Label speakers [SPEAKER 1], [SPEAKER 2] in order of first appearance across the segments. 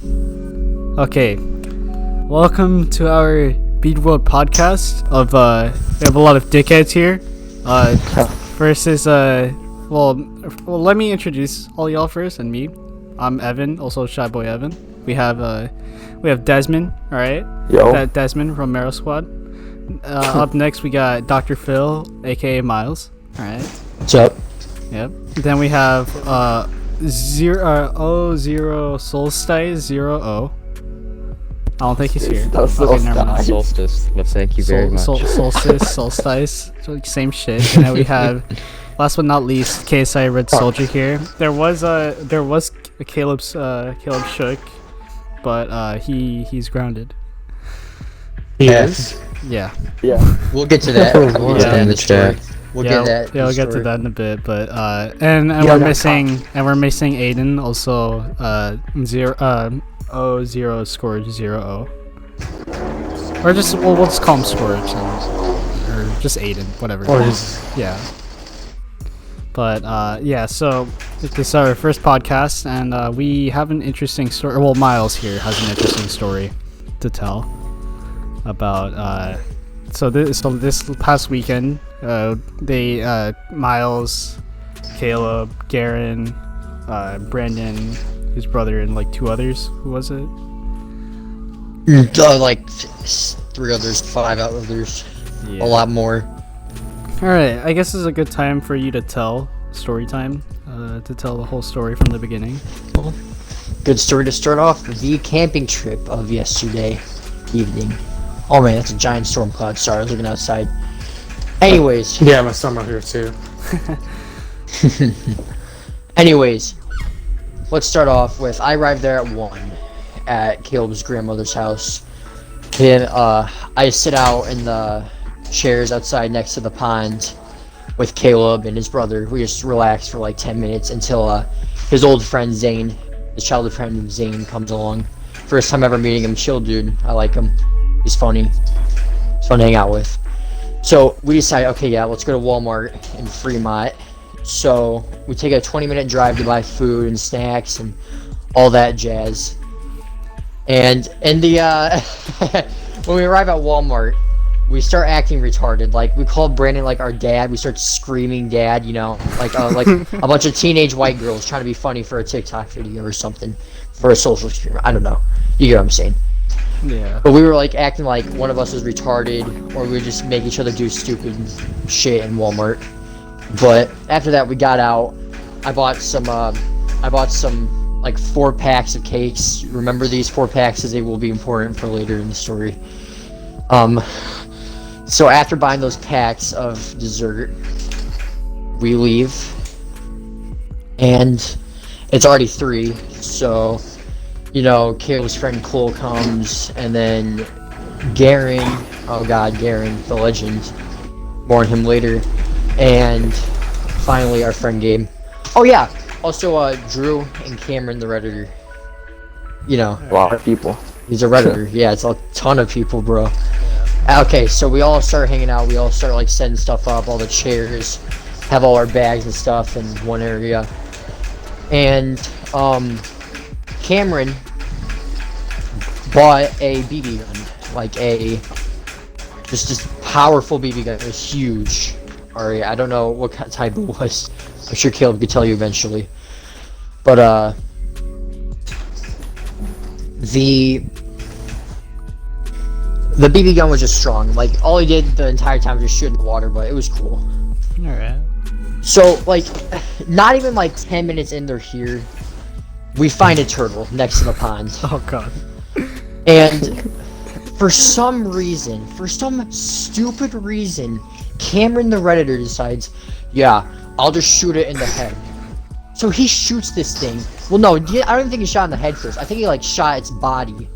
[SPEAKER 1] Okay, welcome to our BEADWORLD podcast. We have a lot of dickheads here. First is well, let me introduce all y'all first and me. I'm Evan, also Shy Boy Evan. We have Desmond, all right?
[SPEAKER 2] Yo.
[SPEAKER 1] Desmond from Romero Squad. Up next we got Dr. Phil, aka Miles. All right.
[SPEAKER 2] What's up?
[SPEAKER 1] Yep. Then we have zero Solstice 0 I don't think he's here.
[SPEAKER 2] Okay, never mind.
[SPEAKER 3] Solstice. Well, thank you very much.
[SPEAKER 1] Solstice, same shit. And then we have, last but not least, KSI Red Soldier here. There was Kalb Shook, but he's grounded.
[SPEAKER 2] Yes.
[SPEAKER 1] Yeah.
[SPEAKER 2] Yeah.
[SPEAKER 3] We'll get to that. We'll get in the chat.
[SPEAKER 1] We'll get to that in a bit. But and we're missing Aiden also. 0 scored 0. Or just we'll just call him Scourge or just Aiden, whatever.
[SPEAKER 2] Or just
[SPEAKER 1] yeah. But yeah, so this is our first podcast, and we have an interesting story. Well, Miles here has an interesting story to tell about. So this past weekend, Miles, Caleb, Garen, Brandon, his brother, and like 2 others. Who was it?
[SPEAKER 3] Like 3 others, 5 others,
[SPEAKER 1] Yeah.
[SPEAKER 3] a lot more.
[SPEAKER 1] All right, I guess this is a good time for you to tell story time. To tell the whole story from the beginning.
[SPEAKER 3] Good story to start off. The camping trip of yesterday evening. Oh man, that's a giant storm cloud. Sorry, I was looking outside. Anyways.
[SPEAKER 2] Yeah, my son right here too.
[SPEAKER 3] Anyways, let's start off with I arrived there at 1 at Caleb's grandmother's house. Then I sit out in the chairs outside next to the pond with Caleb and his brother. We just relax for like 10 minutes until his old friend Zane, his childhood friend Zane, comes along. First time ever meeting him. Chill dude. I like him. He's funny. He's fun to hang out with. So we decide, okay, yeah, let's go to Walmart in Fremont. So we take a 20-minute drive to buy food and snacks and all that jazz. And in the when we arrive at Walmart, we start acting retarded. Like we call Brandon like our dad. We start screaming "dad," you know, like a bunch of teenage white girls trying to be funny for a TikTok video or something, for a social stream. I don't know. You get what I'm saying?
[SPEAKER 1] Yeah.
[SPEAKER 3] But we were like acting like one of us was retarded, or we would just make each other do stupid shit in Walmart. But after that, we got out. I bought some like 4 packs of cakes. Remember these 4 packs, as they will be important for later in the story. So after buying those packs of dessert, we leave, and it's already 3. So, you know, Caleb's friend Cole comes, and then Garen, oh god, Garen, the legend, more on him later, and finally our friend Gabe. Oh yeah, also Drew and Cameron the Redditor. You know,
[SPEAKER 2] A lot of people.
[SPEAKER 3] he's a Redditor. Yeah, it's a ton of people, bro. Okay, so we all start hanging out. We all start like setting stuff up, all the chairs, have all our bags and stuff in one area. And Cameron bought a BB gun, like a just powerful BB gun. It was huge. Alright, I don't know what type it was. I'm sure Caleb could tell you eventually. But the BB gun was just strong. Like all he did the entire time was just shoot in the water, but it was cool.
[SPEAKER 1] All right.
[SPEAKER 3] So like, not even like 10 minutes in, they're here. We find a turtle next to the pond.
[SPEAKER 1] Oh god.
[SPEAKER 3] And for some reason, for some stupid reason, Cameron the Redditor decides, yeah, I'll just shoot it in the head. So he shoots this thing. Well, no, I don't even think he shot in the head first. I think he like shot its body.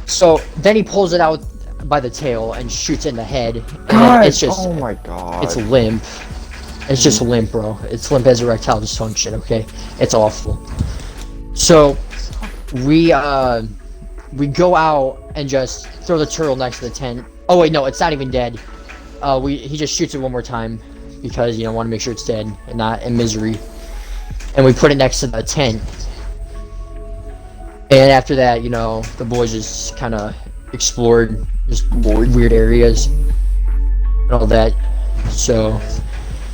[SPEAKER 3] So then he pulls it out by the tail and shoots it in the head. And then it's just,
[SPEAKER 2] oh my god.
[SPEAKER 3] it's limp. It's just limp, bro. It's limp as erectile dysfunction, okay? It's awful. So we go out and just throw the turtle next to the tent. Oh wait, no, it's not even dead. He just shoots it one more time because, you know, want to make sure it's dead and not in misery. And we put it next to the tent. And after that, you know, the boys just kind of explored just weird areas and all that. So,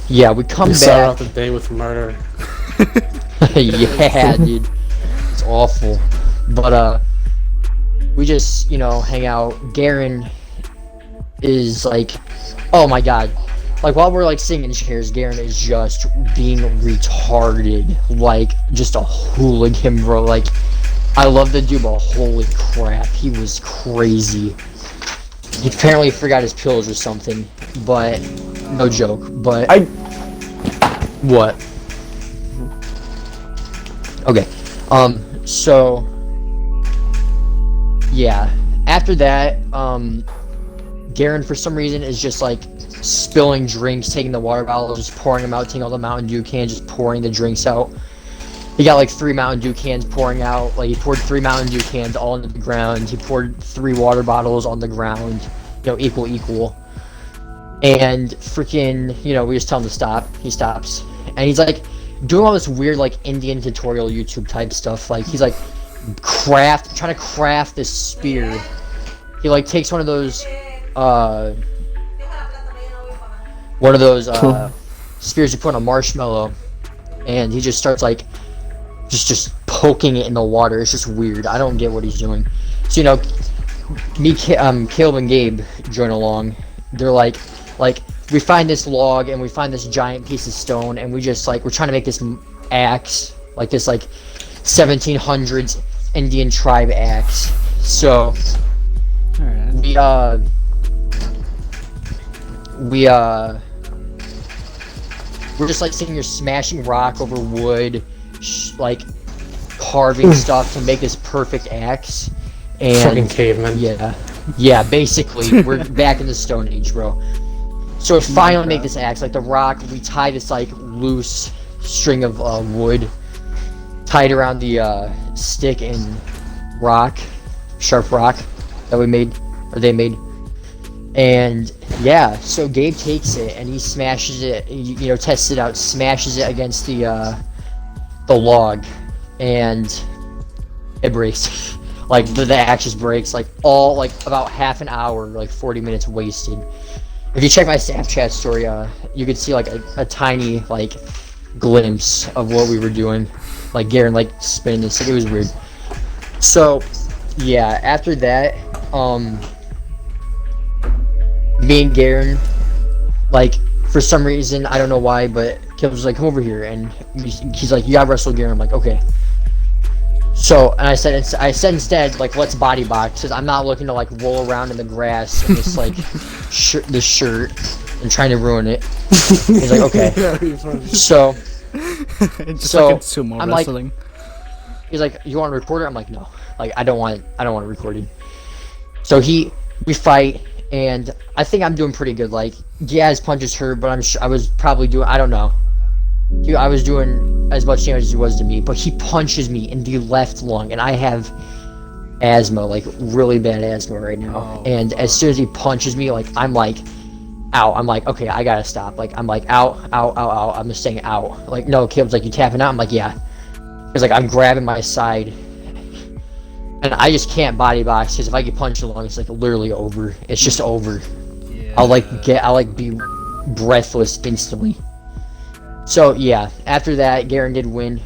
[SPEAKER 3] yeah, we come
[SPEAKER 2] You start off
[SPEAKER 3] back.
[SPEAKER 2] the day with murder.
[SPEAKER 3] Yeah, dude, it's awful. But we just, you know, hang out. Garen is like, oh my god. Like, while we're like sitting in chairs, Garen is just being retarded. Like, just a hooligan, bro. Like, I love the dude, but holy crap, he was crazy. He apparently forgot his pills or something, but no joke. But what? Okay. So yeah. After that, Garen for some reason is just like spilling drinks, taking the water bottles, just pouring them out, taking all the Mountain Dew cans, just pouring the drinks out. He got like 3 Mountain Dew cans pouring out. Like, he poured 3 Mountain Dew cans all into the ground. He poured 3 water bottles on the ground. You know, equal. And freaking, you know, we just tell him to stop. He stops. And he's like doing all this weird like Indian tutorial YouTube type stuff. Like, he's like trying to craft this spear. He like takes one of those spears you put on a marshmallow, and he just starts like just poking it in the water. It's just weird. I don't get what he's doing. So, you know, Kalb and Gabe join along. They're like we find this log and we find this giant piece of stone, and we just like we're trying to make this axe, like this like 1700s Indian tribe axe. So
[SPEAKER 1] Alright.
[SPEAKER 3] we're just like sitting here smashing rock over wood, like carving stuff to make this perfect axe. And
[SPEAKER 2] Fucking caveman.
[SPEAKER 3] yeah, basically we're back in the Stone Age, bro. So we finally make this axe, like the rock. We tie this like loose string of wood, tied around the stick and rock, sharp rock that we made, or they made. And yeah, so Gabe takes it and he smashes it, you know, tests it out, smashes it against the log, and it breaks. Like, the axe just breaks, like, about half an hour, like 40 minutes wasted. If you check my Snapchat story, you could see like a tiny like glimpse of what we were doing, like Garen like spinning this. Like, it was weird. So yeah, after that, me and Garen, like, for some reason, I don't know why, but Kalb was like, come over here, and he's like, you gotta wrestle Garen. I'm like, okay. So, and I said instead, like, let's body box, because I'm not looking to like roll around in the grass in this like this shirt and trying to ruin it. He's like, okay. So
[SPEAKER 1] Just
[SPEAKER 3] so,
[SPEAKER 1] like it's sumo
[SPEAKER 3] I'm like-
[SPEAKER 1] wrestling.
[SPEAKER 3] he's like, you want to record it? I'm like, no, like, I don't want it recorded. So we fight, and I think I'm doing pretty good. Like, yeah, his punches hurt, but I was probably doing, I don't know. I was doing as much damage as he was to me, but he punches me in the left lung, and I have asthma, like really bad asthma right now.
[SPEAKER 1] Oh,
[SPEAKER 3] and as soon as he punches me, like, I'm like, ow. I'm like, okay, I gotta stop. Like, I'm like, ow. I'm just saying ow. Like, no, Kalb's like, you tapping out? I'm like, yeah. Because like I'm grabbing my side, and I just can't body box, because if I get punched in the lung, it's like literally over. It's just over.
[SPEAKER 1] Yeah.
[SPEAKER 3] I'll be breathless instantly. So yeah, after that, Garen did win,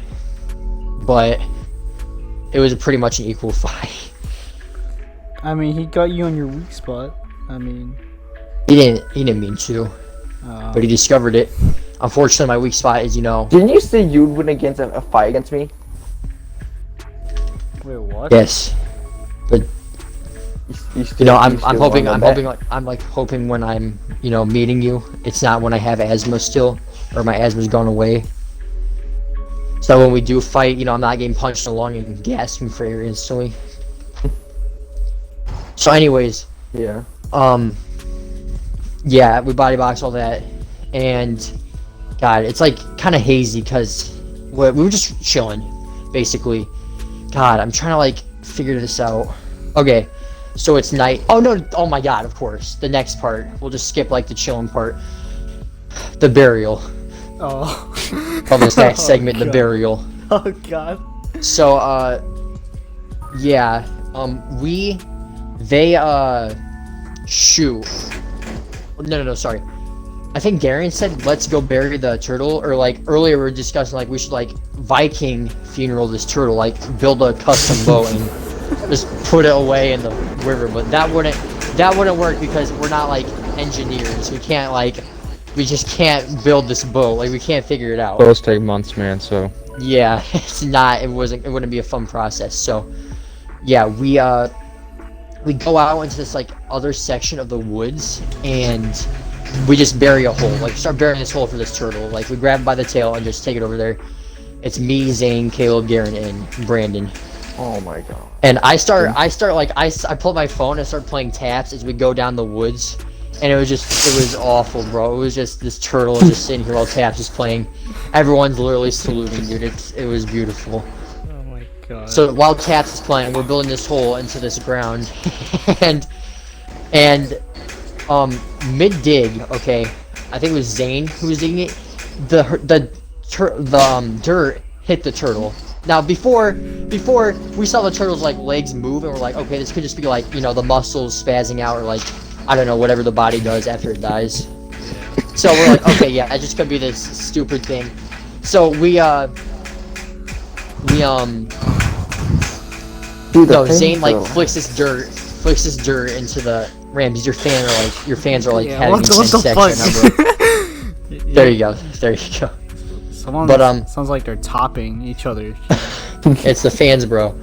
[SPEAKER 3] but it was pretty much an equal fight.
[SPEAKER 1] I mean, he got you on your weak spot. I mean,
[SPEAKER 3] He didn't mean to, but he discovered it. Unfortunately, my weak spot is, you know.
[SPEAKER 4] Didn't you say you'd win against a fight against me?
[SPEAKER 1] wait, what?
[SPEAKER 3] Yes, but
[SPEAKER 4] You
[SPEAKER 3] I'm
[SPEAKER 4] still
[SPEAKER 3] hoping
[SPEAKER 4] won that.
[SPEAKER 3] I'm hoping when I'm, you know, meeting you, it's not when I have asthma still, or my asthma's gone away. So when we do fight, you know, I'm not getting punched in the lung and gasping for air instantly. So anyways,
[SPEAKER 4] Yeah.
[SPEAKER 3] yeah, we body box all that, and God, it's like kind of hazy because we were just chilling, basically. God, I'm trying to like figure this out. Okay, so it's night. Oh no! Oh my God! Of course, the next part. We'll just skip like the chilling part. The burial.
[SPEAKER 1] Oh.
[SPEAKER 3] Call this next
[SPEAKER 1] Oh,
[SPEAKER 3] segment the
[SPEAKER 1] God.
[SPEAKER 3] burial.
[SPEAKER 1] Oh God.
[SPEAKER 3] So yeah, shoot. No, sorry. I think Darian said, let's go bury the turtle, or like earlier we were discussing like we should like Viking funeral this turtle, like build a custom boat and just put it away in the river. But that wouldn't work because we're not like engineers. We just can't build this boat. Like we can't figure it out.
[SPEAKER 2] Those take months, man. So
[SPEAKER 3] Yeah, it wouldn't be a fun process. So yeah, we go out into this like other section of the woods and we just bury a hole, like start burying this hole for this turtle. Like we grab it by the tail and just take it over there. It's me, Zane, Caleb, Garen, and Brandon.
[SPEAKER 4] Oh my god.
[SPEAKER 3] And I pull up my phone and start playing taps as we go down the woods. And it was awful, bro. It was just this turtle just sitting here while taps is playing. Everyone's literally saluting, dude. It was beautiful.
[SPEAKER 1] Oh my god.
[SPEAKER 3] So while taps is playing, we're building this hole into this ground, and mid dig, okay, I think it was Zane who was digging it. The dirt hit the turtle. Now before we saw the turtle's like legs move, and we're like, okay, this could just be like, you know, the muscles spazzing out, or like, I don't know, whatever the body does after it dies. So we're like, okay, yeah, that just could be this stupid thing. So Zane like flicks this dirt into the Ramses. Your fans are like
[SPEAKER 1] Yeah,
[SPEAKER 3] having
[SPEAKER 1] what
[SPEAKER 3] intense
[SPEAKER 1] the
[SPEAKER 3] sex
[SPEAKER 1] fuck?
[SPEAKER 3] right now, bro. There you go.
[SPEAKER 1] Someone sounds like they're topping each other.
[SPEAKER 3] It's the fans, bro.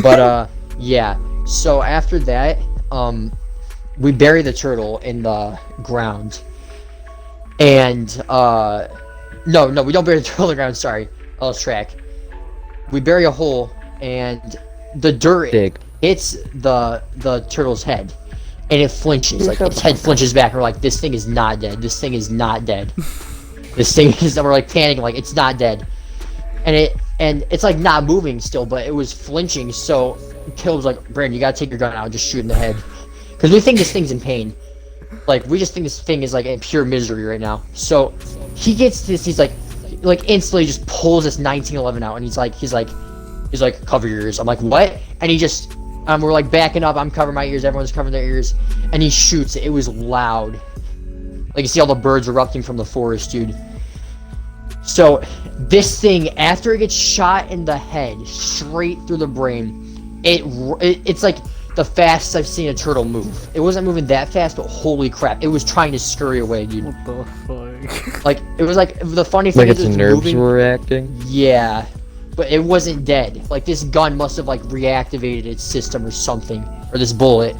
[SPEAKER 3] But yeah. So after that, we bury the turtle in the ground. And no, we don't bury the turtle in the ground. Sorry, I lost track. We bury a hole, and the dirt hits the turtle's head, and it flinches. Like its head flinches back. And we're like, this thing is not dead. This thing is not dead. This thing is. We're like panicking, like it's not dead, and it's like not moving still, but it was flinching. So Caleb's like, Brandon, you gotta take your gun out and just shoot in the head, because we think this thing's in pain. Like we just think this thing is like in pure misery right now. So he gets this. He's like instantly just pulls this 1911 out, and he's like, cover your ears. I'm like, what? And he just, we're like backing up. I'm covering my ears. Everyone's covering their ears, and he shoots it. It was loud. Like you see all the birds erupting from the forest, dude. So this thing, after it gets shot in the head, straight through the brain, it's like the fastest I've seen a turtle move. It wasn't moving that fast, but holy crap, it was trying to scurry away, dude.
[SPEAKER 1] What the fuck?
[SPEAKER 3] Like, it was like, the funny thing
[SPEAKER 2] like
[SPEAKER 3] is
[SPEAKER 2] its nerves were reacting.
[SPEAKER 3] Yeah, but it wasn't dead. Like, this gun must have like reactivated its system or something, or this bullet.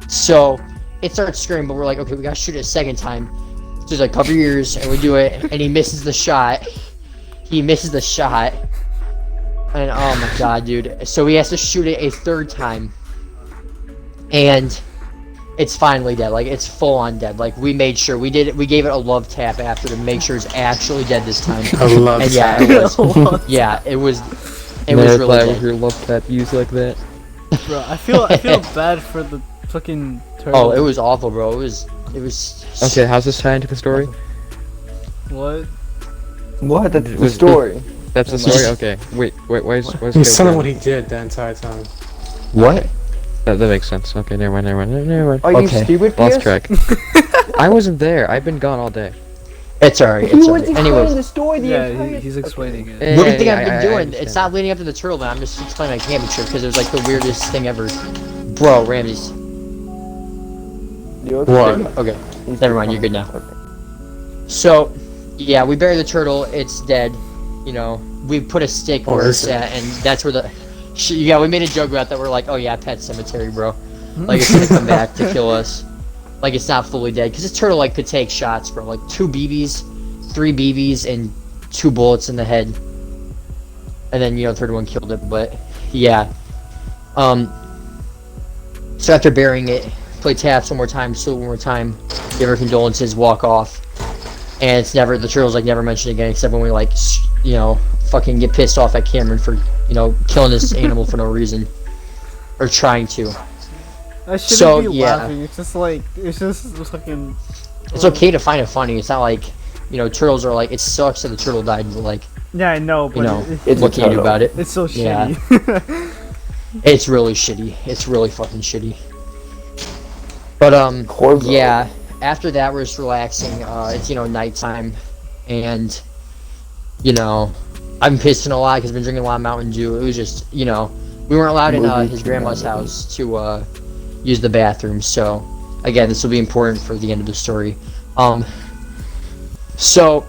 [SPEAKER 3] So it starts screaming, but we're like, okay, we gotta shoot it a second time. So he's like, cover your ears, and we do it, and he misses the shot. And oh my god, dude. So he has to shoot it a third time. And it's finally dead. Like, it's full on dead. Like, we made sure. We gave it a love tap after to make sure it's actually dead this time.
[SPEAKER 2] I love
[SPEAKER 3] And yeah,
[SPEAKER 2] that.
[SPEAKER 3] it was. Yeah, it was really
[SPEAKER 2] With
[SPEAKER 3] dead.
[SPEAKER 2] your love tap used like that.
[SPEAKER 1] Bro, I feel bad for the fucking turtle.
[SPEAKER 3] Oh, it was awful, bro. It was.
[SPEAKER 2] Okay, how's this tie into the story?
[SPEAKER 1] What?
[SPEAKER 4] What? That's the story.
[SPEAKER 2] That's the story. Okay. Wait. Why is
[SPEAKER 5] He's telling what he did that entire time.
[SPEAKER 4] What?
[SPEAKER 2] That makes sense. Okay, never mind.
[SPEAKER 4] Are you
[SPEAKER 3] Okay.
[SPEAKER 4] stupid,
[SPEAKER 2] Lost
[SPEAKER 4] Pierce?
[SPEAKER 2] track. I wasn't there. I've been gone all day.
[SPEAKER 3] It's alright.
[SPEAKER 4] He
[SPEAKER 3] It's
[SPEAKER 4] was
[SPEAKER 3] alright.
[SPEAKER 4] explaining
[SPEAKER 3] Anyways,
[SPEAKER 4] the story the
[SPEAKER 1] Yeah,
[SPEAKER 4] entire...
[SPEAKER 1] he's explaining it.
[SPEAKER 2] Eh,
[SPEAKER 3] what do you think
[SPEAKER 2] I-
[SPEAKER 3] I've been
[SPEAKER 2] I
[SPEAKER 3] doing?
[SPEAKER 2] understand.
[SPEAKER 3] It's not leading up to the turtle, man. I'm just explaining my camping trip because it was like the weirdest thing ever. Bro, Ramses.
[SPEAKER 4] You
[SPEAKER 5] What?
[SPEAKER 3] Okay. Never mind, you're good now. So, yeah, we bury the turtle. It's dead. You know, we put a stick where it's at, and that's where the. Yeah, we made a joke about that. We're like, oh yeah, pet cemetery, bro. Like it's gonna come back to kill us. Like it's not fully dead because this turtle like could take shots, bro. Like 2 BBs, 3 BBs, and 2 bullets in the head. And then the third one killed it. But yeah. So after burying it, play taps one more time, salute one more time, give our condolences, walk off, and the turtle's like never mentioned again except when we like fucking get pissed off at Cameron for killing this animal for no reason or trying to.
[SPEAKER 1] I shouldn't
[SPEAKER 3] So,
[SPEAKER 1] be
[SPEAKER 3] yeah.
[SPEAKER 1] laughing. It's just fucking.
[SPEAKER 3] It's okay to find it funny. It's not like turtles are like it sucks that the turtle died, but like
[SPEAKER 1] Yeah, I know, but
[SPEAKER 3] what
[SPEAKER 4] It's
[SPEAKER 3] can you do
[SPEAKER 4] turtle.
[SPEAKER 3] about it?
[SPEAKER 1] it's so
[SPEAKER 3] Yeah.
[SPEAKER 1] shitty.
[SPEAKER 3] It's really shitty. It's really fucking shitty. But
[SPEAKER 4] Corvo.
[SPEAKER 3] yeah. After that, we're just relaxing. It's nighttime, and I've been pissing a lot because I've been drinking a lot of Mountain Dew. It was just we weren't allowed in his grandma's house to use the bathroom. So again, this will be important for the end of the story. So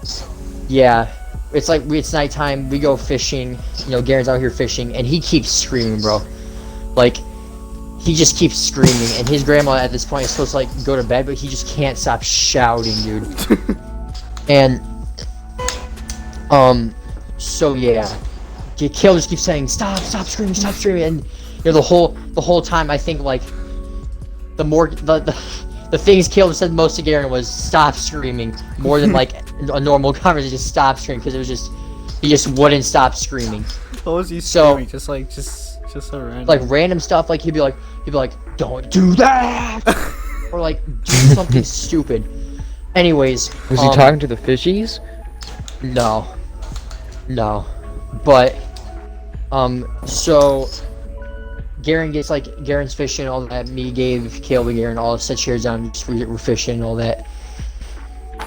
[SPEAKER 3] yeah. It's nighttime. We go fishing. Garen's out here fishing, and he keeps screaming, bro. Like, he just keeps screaming, and his grandma at this point is supposed to go to bed, but he just can't stop shouting, dude. And so yeah, Kalb just keeps saying, stop screaming, and the whole time I think the more the things Kalb said most to Garen was stop screaming more than a normal conversation. Just stop screaming because it was he just wouldn't stop screaming.
[SPEAKER 1] What was he
[SPEAKER 3] So-
[SPEAKER 1] screaming? Just so random.
[SPEAKER 3] Random stuff. He'd be like, don't do that, or do something stupid. Anyways,
[SPEAKER 2] Was he talking to the fishies?
[SPEAKER 3] No, but so Garen's fishing all that. Me gave Kalb and Garen all set chairs down. We're fishing and all that.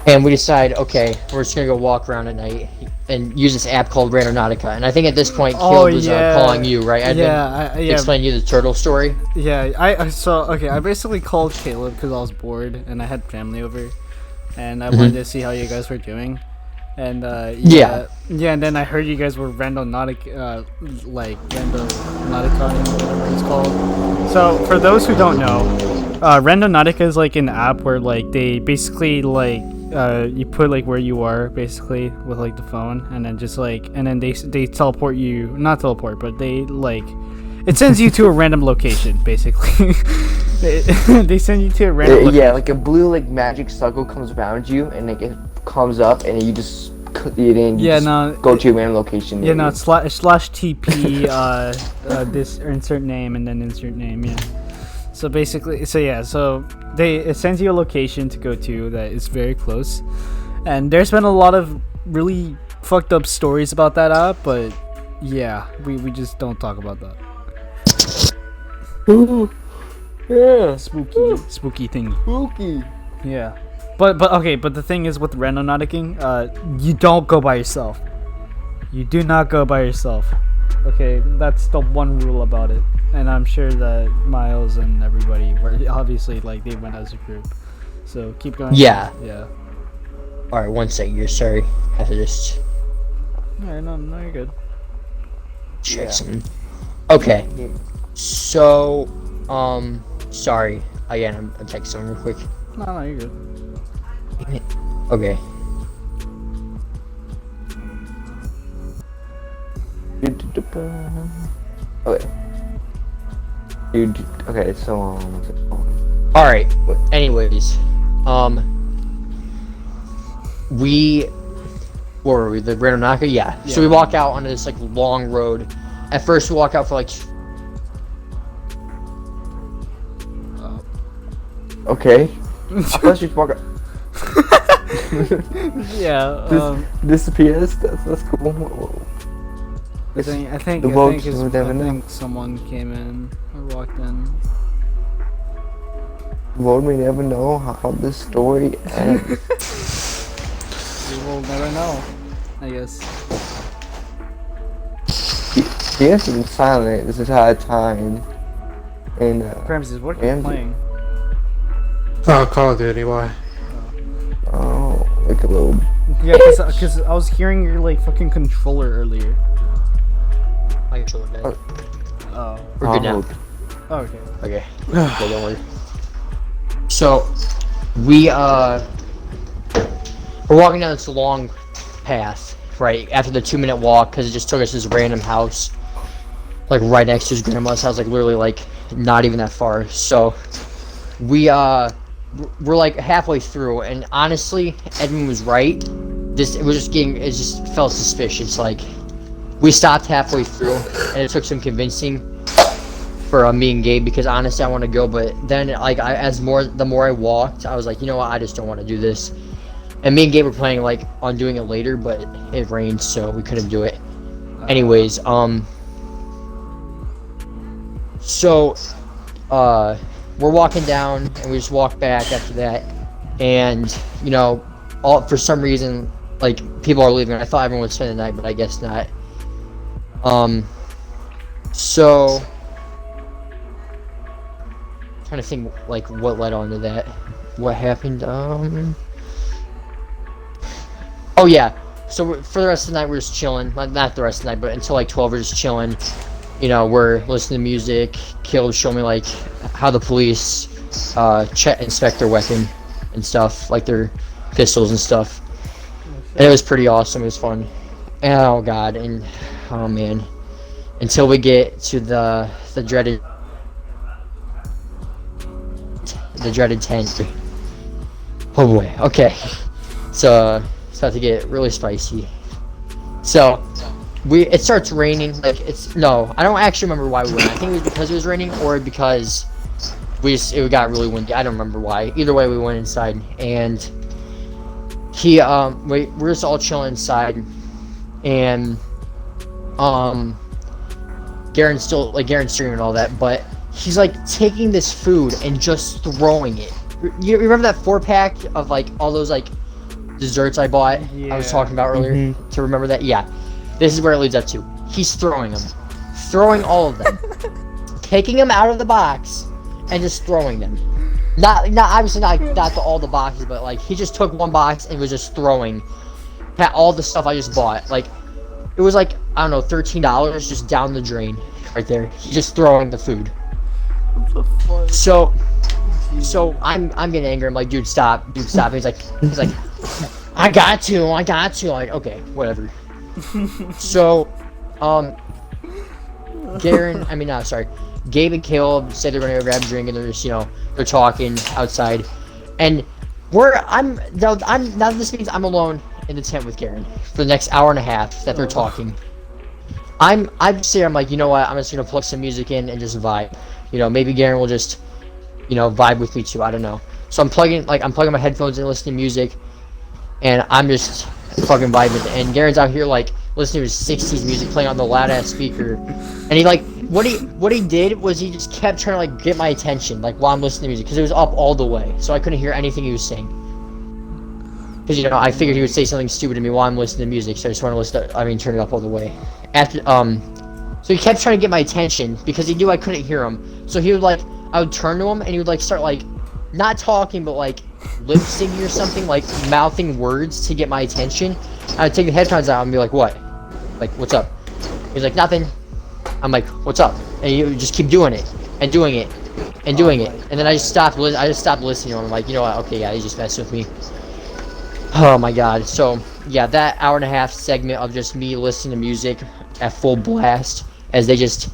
[SPEAKER 3] And we decide, okay, we're just gonna go walk around at night and use this app called Randonautica. And I think at this point, Kalb was calling you, right? I've been explaining you the turtle story.
[SPEAKER 1] Yeah, I basically called Kalb because I was bored and I had family over, and I wanted to see how you guys were doing. And
[SPEAKER 3] Yeah.
[SPEAKER 1] and then I heard you guys were Randonautica, Randonautica, whatever it's called. So for those who don't know, Randonautica is an app where they basically you put where you are basically with the phone, and then just and then they teleport you, not teleport, but they it sends you to a random location basically. they send you to a random location.
[SPEAKER 4] Yeah, a blue magic circle comes around you, and it comes up, and you just go to a random location.
[SPEAKER 1] Yeah, no, it's slash TP this or insert name and then insert name. Yeah. So basically, so it sends you a location to go to that is very close, and there's been a lot of really fucked up stories about that app, but yeah, we just don't talk about that.
[SPEAKER 4] Ooh, yeah,
[SPEAKER 1] Spooky thing.
[SPEAKER 4] spooky.
[SPEAKER 1] Yeah, but the thing is with randonauticing, you don't go by yourself. You do not go by yourself. Okay, that's the one rule about it. And I'm sure that Miles and everybody were obviously they went as a group. So keep going.
[SPEAKER 3] Yeah.
[SPEAKER 1] Yeah.
[SPEAKER 3] All right, 1 second. You're sorry. I have to just
[SPEAKER 1] Alright, no, you're good.
[SPEAKER 3] check something. Okay. So, sorry. Again, I'm texting someone real quick.
[SPEAKER 1] No, you're good.
[SPEAKER 3] Damn it. Okay.
[SPEAKER 4] Okay. Okay, so
[SPEAKER 3] All right. Anyways, where were we? The Randonautica? Yeah. So we walk out onto this long road. At first, we walk out for
[SPEAKER 4] okay. I thought you'd walk.
[SPEAKER 1] Yeah.
[SPEAKER 4] Disappears. That's cool.
[SPEAKER 1] I think someone came in or walked in.
[SPEAKER 4] Well, we never know how this story ends.
[SPEAKER 1] We will never know, I guess.
[SPEAKER 4] He has been silent this entire time. And
[SPEAKER 1] Ramses, what are you
[SPEAKER 4] Ramsey.
[SPEAKER 1] playing?
[SPEAKER 5] Oh, Call of Duty, why?
[SPEAKER 4] oh, like a little.
[SPEAKER 1] Yeah, cause I was hearing your fucking controller earlier.
[SPEAKER 3] I can show it back.
[SPEAKER 1] Oh.
[SPEAKER 3] We're good now.
[SPEAKER 1] Oh, okay.
[SPEAKER 3] Okay. Okay, don't worry. So, we're walking down this long path, right, after the 2-minute walk, because it just took us to this random house, right next to his grandma's house, literally, not even that far. So, we're halfway through, and honestly, Edmund was right. It just felt suspicious, we stopped halfway through, and it took some convincing for me and Gabe, because honestly I want to go, but then the more I walked, I was like, you know what, I just don't want to do this. And me and Gabe were planning on doing it later, but it rained, so we couldn't do it. Anyways, So, we're walking down, and we just walk back after that, and you know, for some reason, like people are leaving. I thought everyone would spend the night, but I guess not. So trying to think like what led on to that. What happened? Oh yeah. So for the rest of the night we're just chilling. Not the rest of the night, but until like 12 we're just chilling. You know, we're listening to music. Kalb showed me like how the police inspect their weapon and stuff, like their pistols and stuff. And it was pretty awesome. It was fun. And, oh god, and oh man, until we get to the dreaded tent. Oh boy. Okay. So it's about to get really spicy. So it starts raining. Like I don't actually remember why we went. I think it was because it was raining or because it got really windy. I don't remember why. Either way, we went inside and we're just all chilling inside, and Garen's streaming and all that, but he's like taking this food and just throwing it. You remember that 4-pack of like all those like desserts I bought? Yeah. I was talking about earlier. To remember that? Yeah. This is where it leads up to. He's throwing them, throwing all of them, taking them out of the box and just throwing them. Not obviously not all the boxes, but like he just took one box and was just throwing all the stuff I just bought. Like it was like, I don't know, $13 just down the drain right there. He's just throwing the food. So I'm getting angry. I'm like, dude, stop. He's like, I got to. I'm like, okay, whatever. So, Gabe and Kalb said they're gonna go grab a drink, and they're just, they're talking outside, and now this means I'm alone in the tent with Garen for the next hour and a half that they're talking. I'm like, you know what? I'm just gonna plug some music in and just vibe. Maybe Garen will just, vibe with me too. I don't know. So I'm plugging my headphones in, listening to music, and I'm just fucking vibing. And Garen's out here like listening to his 60s music playing on the loud ass speaker, and he like what he did was he just kept trying to like get my attention like while I'm listening to music because it was up all the way, so I couldn't hear anything he was saying. Because I figured he would say something stupid to me while I'm listening to music, so I just want to turn it up all the way. So he kept trying to get my attention because he knew I couldn't hear him. So he would like, I would turn to him and he would like start like, not talking but like lip syncing or something, like mouthing words to get my attention. I'd take the headphones out and be like, what? Like, what's up? He's like, nothing. I'm like, what's up? And he would just keep doing it and doing it and doing it. And then I just stopped listening to him. I'm like, you know what? Okay, yeah, he's just messing with me. Oh my god. So yeah, that hour and a half segment of just me listening to music at full blast as he just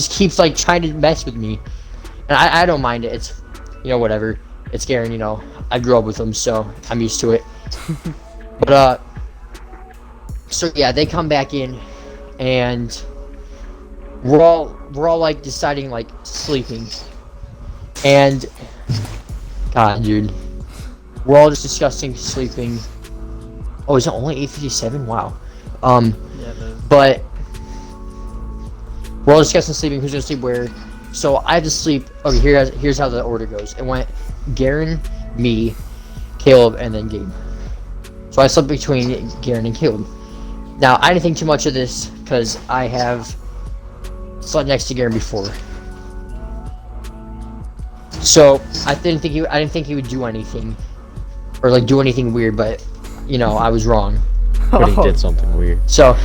[SPEAKER 3] keeps like trying to mess with me, and I don't mind it. It's whatever. It's Garen. I grew up with him, so I'm used to it. But so yeah, they come back in, and we're all like deciding like sleeping, and God, dude. We're all just discussing sleeping. Oh, is it only 8:57? Wow. But we're all discussing sleeping. Who's gonna sleep where? So I have to sleep. Okay, here's how the order goes. It went Garen, me, Kalb, and then Gabe. So I slept between Garen and Kalb. Now I didn't think too much of this because I have slept next to Garen before. So I didn't think he would do anything. Or like do anything weird, but I was wrong.
[SPEAKER 2] But he did something weird.
[SPEAKER 3] So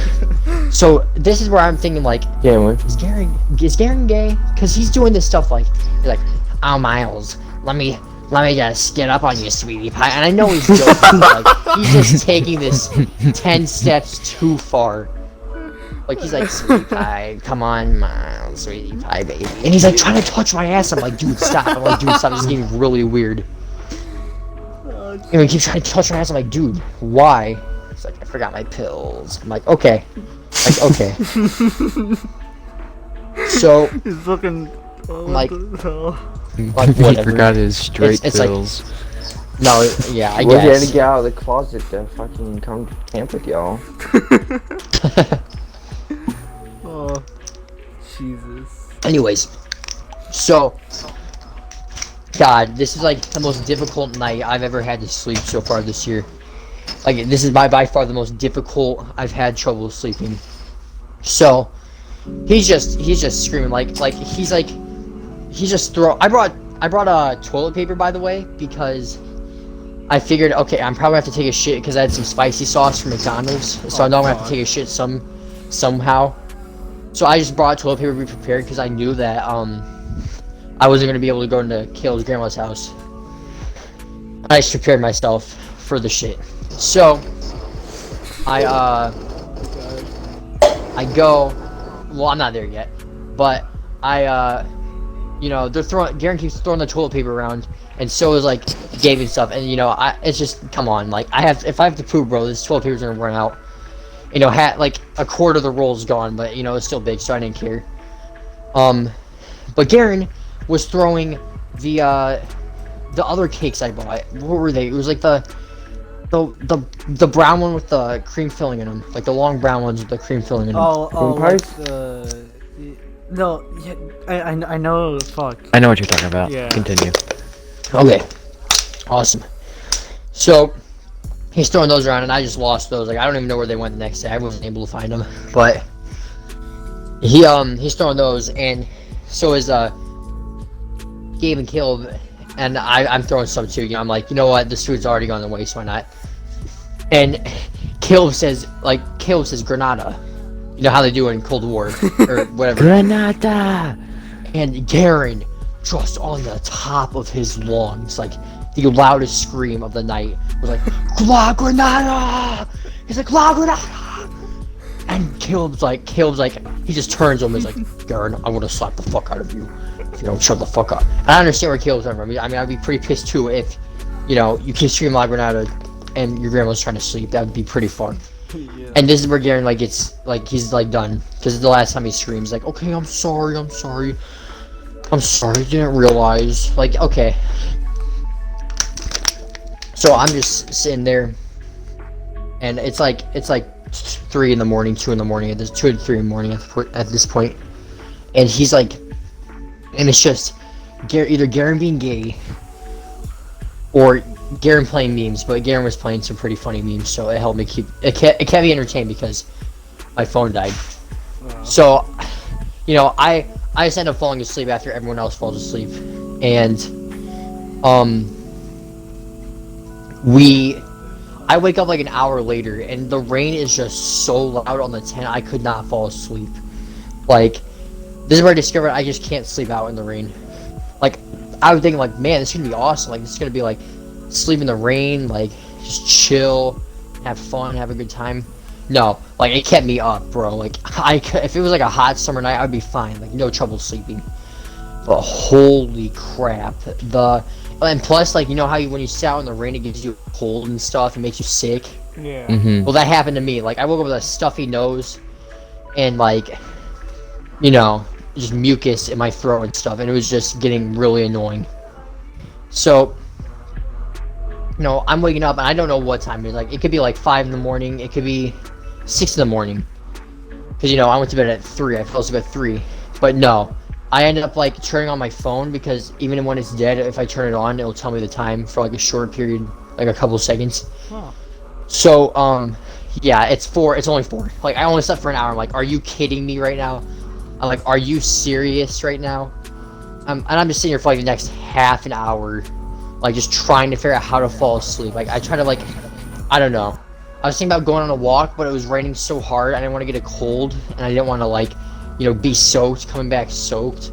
[SPEAKER 3] this is where I'm thinking like, is Garen gay? Because he's doing this stuff like, he's like, oh Miles, let me just get up on you, sweetie pie. And I know he's joking, but like he's just taking this 10 steps too far. Like he's like, sweetie pie, come on, Miles, sweetie pie, baby. And he's like trying to touch my ass. I'm like, dude, stop. This is getting really weird. And he keeps trying to touch my ass. I'm like, dude, why? He's like, I forgot my pills. I'm like, okay. Okay. So
[SPEAKER 1] he's looking.
[SPEAKER 3] Like
[SPEAKER 2] whatever. He forgot his straight pills.
[SPEAKER 3] Like, no, yeah, I
[SPEAKER 4] We're
[SPEAKER 3] guess.
[SPEAKER 4] gonna get out of the closet to fucking come camp with y'all.
[SPEAKER 1] Oh, Jesus.
[SPEAKER 3] Anyways, so, God, this is like the most difficult night I've ever had to sleep so far this year. Like, this is by far the most difficult I've had trouble sleeping. So, he's just screaming he's just I brought toilet paper, by the way, because I figured, okay, I'm probably gonna have to take a shit because I had some spicy sauce from McDonald's, so I know I'm gonna have to take a shit somehow. So I just brought toilet paper to be prepared because I knew that I wasn't gonna be able to go into Kaleb's grandma's house. I just prepared myself for the shit. So I go. Well, I'm not there yet, but Garen keeps throwing the toilet paper around, and so is like Gabe and stuff, and it's just, come on, like, if I have to poop, bro, this toilet paper's gonna run out. Like a quarter of the roll's gone, but it's still big, so I didn't care. But Garen was throwing the other cakes I bought. What were they? It was like the brown one with the cream filling in them, like the long brown ones with the cream filling in them.
[SPEAKER 1] No, yeah, I know. Fuck.
[SPEAKER 2] I know what you're talking about.
[SPEAKER 1] Yeah.
[SPEAKER 2] Continue.
[SPEAKER 3] Okay. Awesome. So he's throwing those around, and I just lost those. Like, I don't even know where they went the next day. I wasn't able to find them. But he's throwing those, and so is Gabe and Kalb, and I'm throwing some too. I'm like, you know what? This food's already gone to waste. Why not? And Kalb says Granada. You know how they do it in Cold War or whatever.
[SPEAKER 2] Granada.
[SPEAKER 3] And Garen, just on the top of his lungs, like the loudest scream of the night, was like, "La Granada!" He's like, "La Granada!" And Kaleb's like, he just turns to him and is like, "Garen, I'm gonna slap the fuck out of you if you don't shut the fuck up." And I understand where Kaleb's coming from. I mean, I'd be pretty pissed too if, you keep screaming La Granada and your grandma's trying to sleep. That would be pretty fun. Yeah. And this is where Garen, like, it's like he's like done, because the last time he screams, like, "Okay, I'm sorry, I didn't realize." Like, okay. So I'm just sitting there, and it's like 3 in the morning, 2 in the morning, 2 to 3 in the morning at this point, and he's like, and it's just either Garen being gay or Garen playing memes, but Garen was playing some pretty funny memes, so it helped me it kept me entertained because my phone died. Wow. So, I just end up falling asleep after everyone else falls asleep, and I wake up like an hour later, and the rain is just so loud on the tent, I could not fall asleep. Like, this is where I discovered I just can't sleep out in the rain. Like, I was thinking, like, man, this is gonna be awesome. Like, this is gonna be like sleep in the rain, like, just chill, have fun, have a good time. No, like, it kept me up, bro. Like, if it was like a hot summer night, I'd be fine, like, no trouble sleeping. But holy crap, and plus, like, how when you sit out in the rain, it gives you a cold and stuff, it makes you sick.
[SPEAKER 1] Yeah.
[SPEAKER 2] Mm-hmm.
[SPEAKER 3] Well, that happened to me. Like, I woke up with a stuffy nose, and like, just mucus in my throat and stuff, and it was just getting really annoying. So, I'm waking up, and I don't know what time it is. Like, it could be like 5 in the morning, it could be 6 in the morning. Because, I went to bed at 3, I fell asleep at 3. But no, I ended up, like, turning on my phone, because even when it's dead, if I turn it on, it'll tell me the time for, like, a short period, like a couple seconds. Huh. So, yeah, it's only 4. Like, I only slept for an hour. I'm like, are you kidding me right now? I'm like, are you serious right now? And I'm just sitting here for, like, the next half an hour, like, just trying to figure out how to fall asleep. Like, I try to, like, I don't know. I was thinking about going on a walk, but it was raining so hard, I didn't want to get a cold, and I didn't want to, like, be soaked, coming back soaked.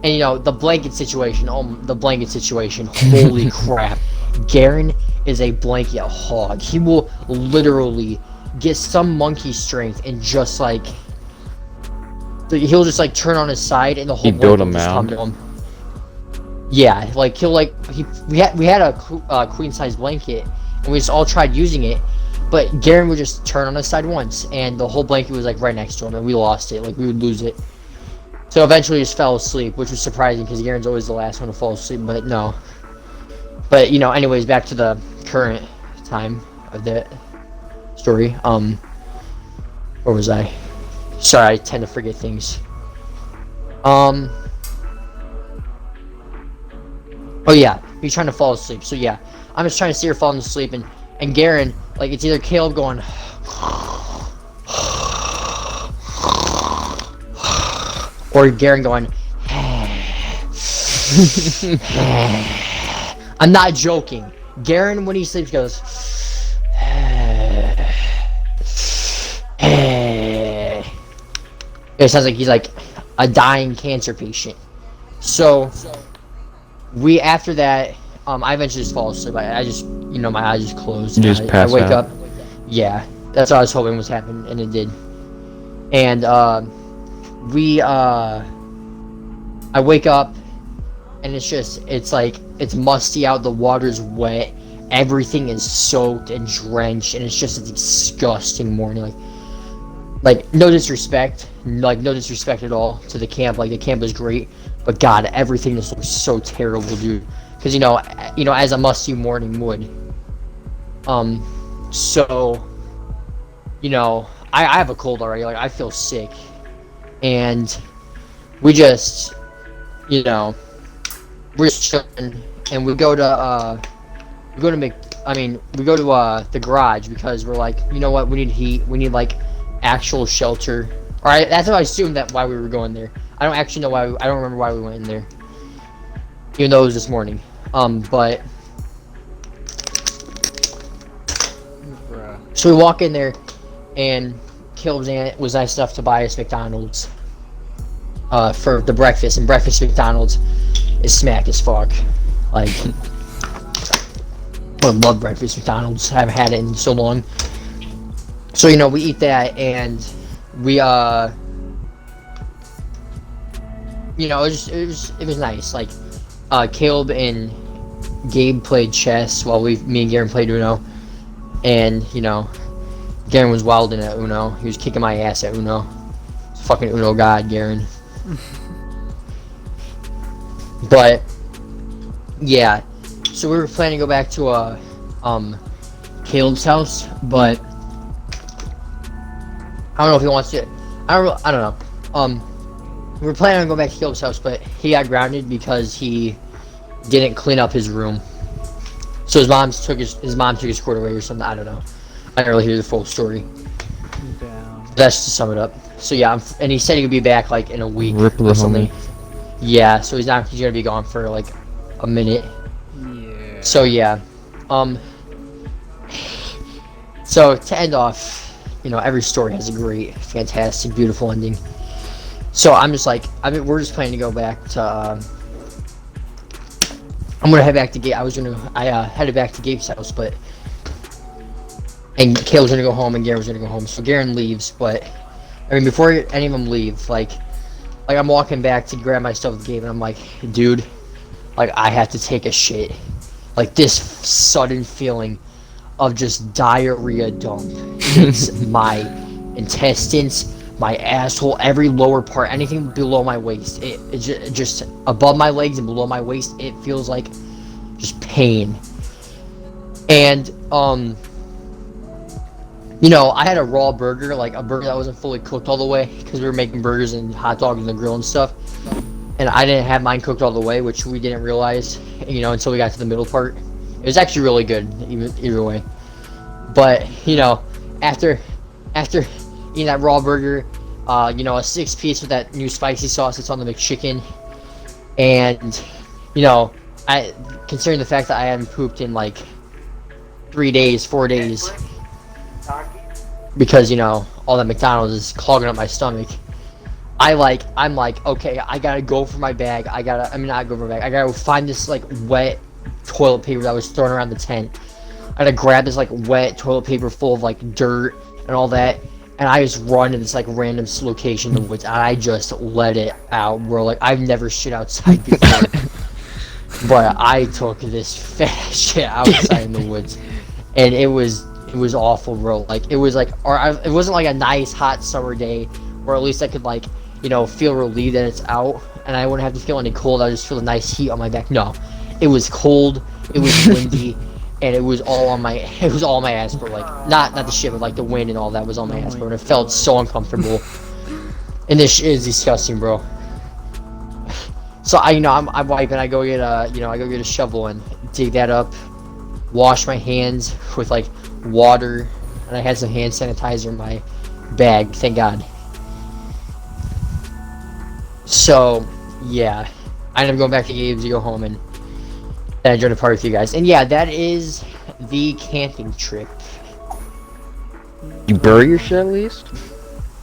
[SPEAKER 3] And, the blanket situation, holy crap. Garen is a blanket hog. He will literally get some monkey strength and just, like, he'll just, like, turn on his side, and the whole
[SPEAKER 2] blanket will
[SPEAKER 3] just come to him. Yeah, like, he'll, like, we had a queen-size blanket, and we just all tried using it, but Garen would just turn on his side once, and the whole blanket was, like, right next to him, and we lost it. Like, we would lose it. So eventually he just fell asleep, which was surprising, because Garen's always the last one to fall asleep, but no. But, anyways, back to the current time of the story. Where was I? Sorry, I tend to forget things. Oh yeah, he's trying to fall asleep. So yeah, I'm just trying to see her falling asleep, and Garen, like it's either Kalb going, or Garen going. I'm not joking. Garen, when he sleeps, goes. It sounds like he's like a dying cancer patient. So after that, I eventually just fall asleep. I just, my eyes just closed.
[SPEAKER 2] You just pass
[SPEAKER 3] I wake
[SPEAKER 2] out.
[SPEAKER 3] up. Yeah, that's what I was hoping was happening, and it did. And I wake up, and it's like it's musty out. The water's wet. Everything is soaked and drenched, and it's just a disgusting morning. Like no disrespect at all to the camp. Like the camp was great, but God, everything just looks so terrible, dude. Because as a musty morning would. So, I have a cold already. Like I feel sick, and we just, we're just chilling, and we go to the garage because we're like, you know what? We need heat. We need like actual shelter. All right, that's what I assumed that why we were going there. I don't actually know why. I don't remember why we went in there, even though it was this morning. But so we walk in there, and Kalb's aunt was nice enough to buy us McDonald's for the breakfast, and breakfast McDonald's is smack as fuck. Like, I love breakfast McDonald's. I haven't had it in so long. So we eat that, and we it was nice. Like Kalb and Gabe played chess while me and Garen played Uno, and Garen was wilding at Uno. He was kicking my ass at Uno. Fucking Uno god, Garen. But yeah, so we were planning to go back to Kalb's house, but I don't know if he wants to. I don't know. We were planning on going back to Kalb's house, but he got grounded because he didn't clean up his room. So his mom took his cord away or something. I don't know. I didn't really hear the full story.
[SPEAKER 1] Damn.
[SPEAKER 3] That's to sum it up. So yeah, and he said he would be back like in a week
[SPEAKER 2] Rip
[SPEAKER 3] or something.
[SPEAKER 2] homie.
[SPEAKER 3] Yeah, so he's gonna be gone for like a minute.
[SPEAKER 1] Yeah.
[SPEAKER 3] So yeah, so to end off, every story has a great, fantastic, beautiful ending. So I'm just like, we're just planning to go back to. I'm gonna head back to Gabe. I headed back to Gabe's house, and Kaleb's gonna go home, and Garen was gonna go home. So Garen leaves, but before any of them leave, like I'm walking back to grab my stuff with Gabe, and I'm like, dude, like I have to take a shit. Like this sudden feeling of just diarrhea dump hits my intestines, my asshole, every lower part, anything below my waist. It just above my legs and below my waist, it feels like just pain. And I had a raw burger, like a burger that wasn't fully cooked all the way, because we were making burgers and hot dogs on the grill and stuff. And I didn't have mine cooked all the way, which we didn't realize, until we got to the middle part. It was actually really good, either way. But after eating that raw burger, a 6-piece with that new spicy sauce that's on the McChicken, and I considering the fact that I hadn't pooped in like 4 days, because all that McDonald's is clogging up my stomach. I'm like, okay, I gotta go for my bag. I gotta go find this like wet toilet paper that was thrown around the tent. I gotta grab this like wet toilet paper full of like dirt and all that, and I just run to this like random location in the woods, and I just let it out, bro. Like I've never shit outside before, but I took this fat shit outside in the woods, and it was awful, bro. Like it wasn't like a nice hot summer day where at least I could like feel relieved that it's out, and I wouldn't have to feel any cold. I just feel the nice heat on my back. No, it was cold, it was windy, and it was all on my ass, bro. Like not the shit, but like the wind and all that was on my ass, bro. And it felt so uncomfortable. And this shit is disgusting, bro. So I'm wiping. I go get a shovel and dig that up. Wash my hands with like water, and I had some hand sanitizer in my bag. Thank God. So yeah, I ended up going back to Gabe's to go home, and then I joined a party with you guys. And yeah, that is the camping trip.
[SPEAKER 2] You bury your shit at least?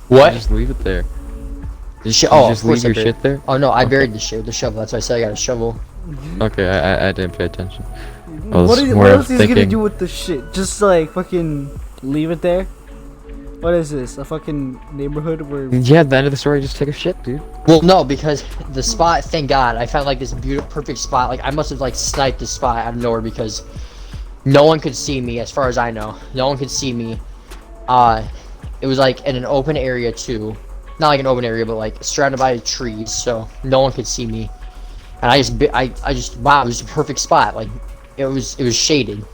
[SPEAKER 3] What?
[SPEAKER 2] You just leave it there. You
[SPEAKER 3] Of
[SPEAKER 2] just
[SPEAKER 3] course
[SPEAKER 2] leave
[SPEAKER 3] I
[SPEAKER 2] your
[SPEAKER 3] buried-
[SPEAKER 2] shit there?
[SPEAKER 3] Oh no, I buried the shit with the shovel. That's why I said I got a shovel.
[SPEAKER 2] Okay, I didn't pay attention.
[SPEAKER 1] What else is he gonna do with the shit? Just like fucking leave it there? What is this? A fucking neighborhood where?
[SPEAKER 2] Yeah, at the end of the story, just take a shit, dude.
[SPEAKER 3] Well, no, because the spot. Thank God, I found like this beautiful, perfect spot. Like I must have like sniped the spot out of nowhere because no one could see me, as far as I know. No one could see me. It was like in an open area too. Not like an open area, but like surrounded by trees, so no one could see me. And I just wow, it was a perfect spot. Like it was shaded.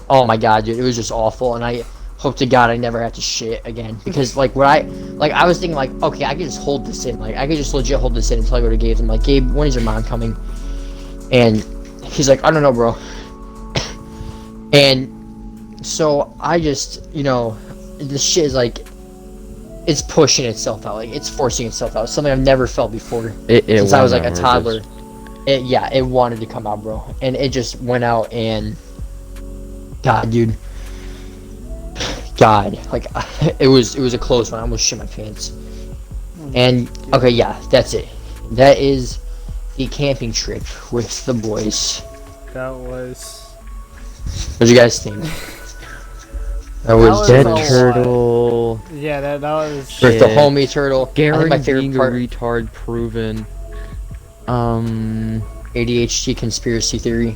[SPEAKER 3] Oh my God, dude, it was just awful. And I hope to God I never have to shit again, because like I was thinking like, okay, I could just hold this in. Like I could just legit hold this in until I go to Gabe's. I'm like, Gabe, when is your mom coming? And he's like, I don't know, bro. And so I just, this shit is like, it's pushing itself out, like it's forcing itself out. Something I've never felt before since I was like a toddler. It wanted to come out, bro, and it just went out. And God, dude, God, like it was a close one. I almost shit my pants. And okay, yeah, that's it. That is the camping trip with the boys.
[SPEAKER 1] That was.
[SPEAKER 3] What do you guys think? That
[SPEAKER 1] was
[SPEAKER 2] Dead
[SPEAKER 1] a
[SPEAKER 2] turtle.
[SPEAKER 1] Yeah, that was.
[SPEAKER 3] With the homie turtle. I think my favorite
[SPEAKER 2] Being a
[SPEAKER 3] part.
[SPEAKER 2] retard proven.
[SPEAKER 3] ADHD conspiracy theory.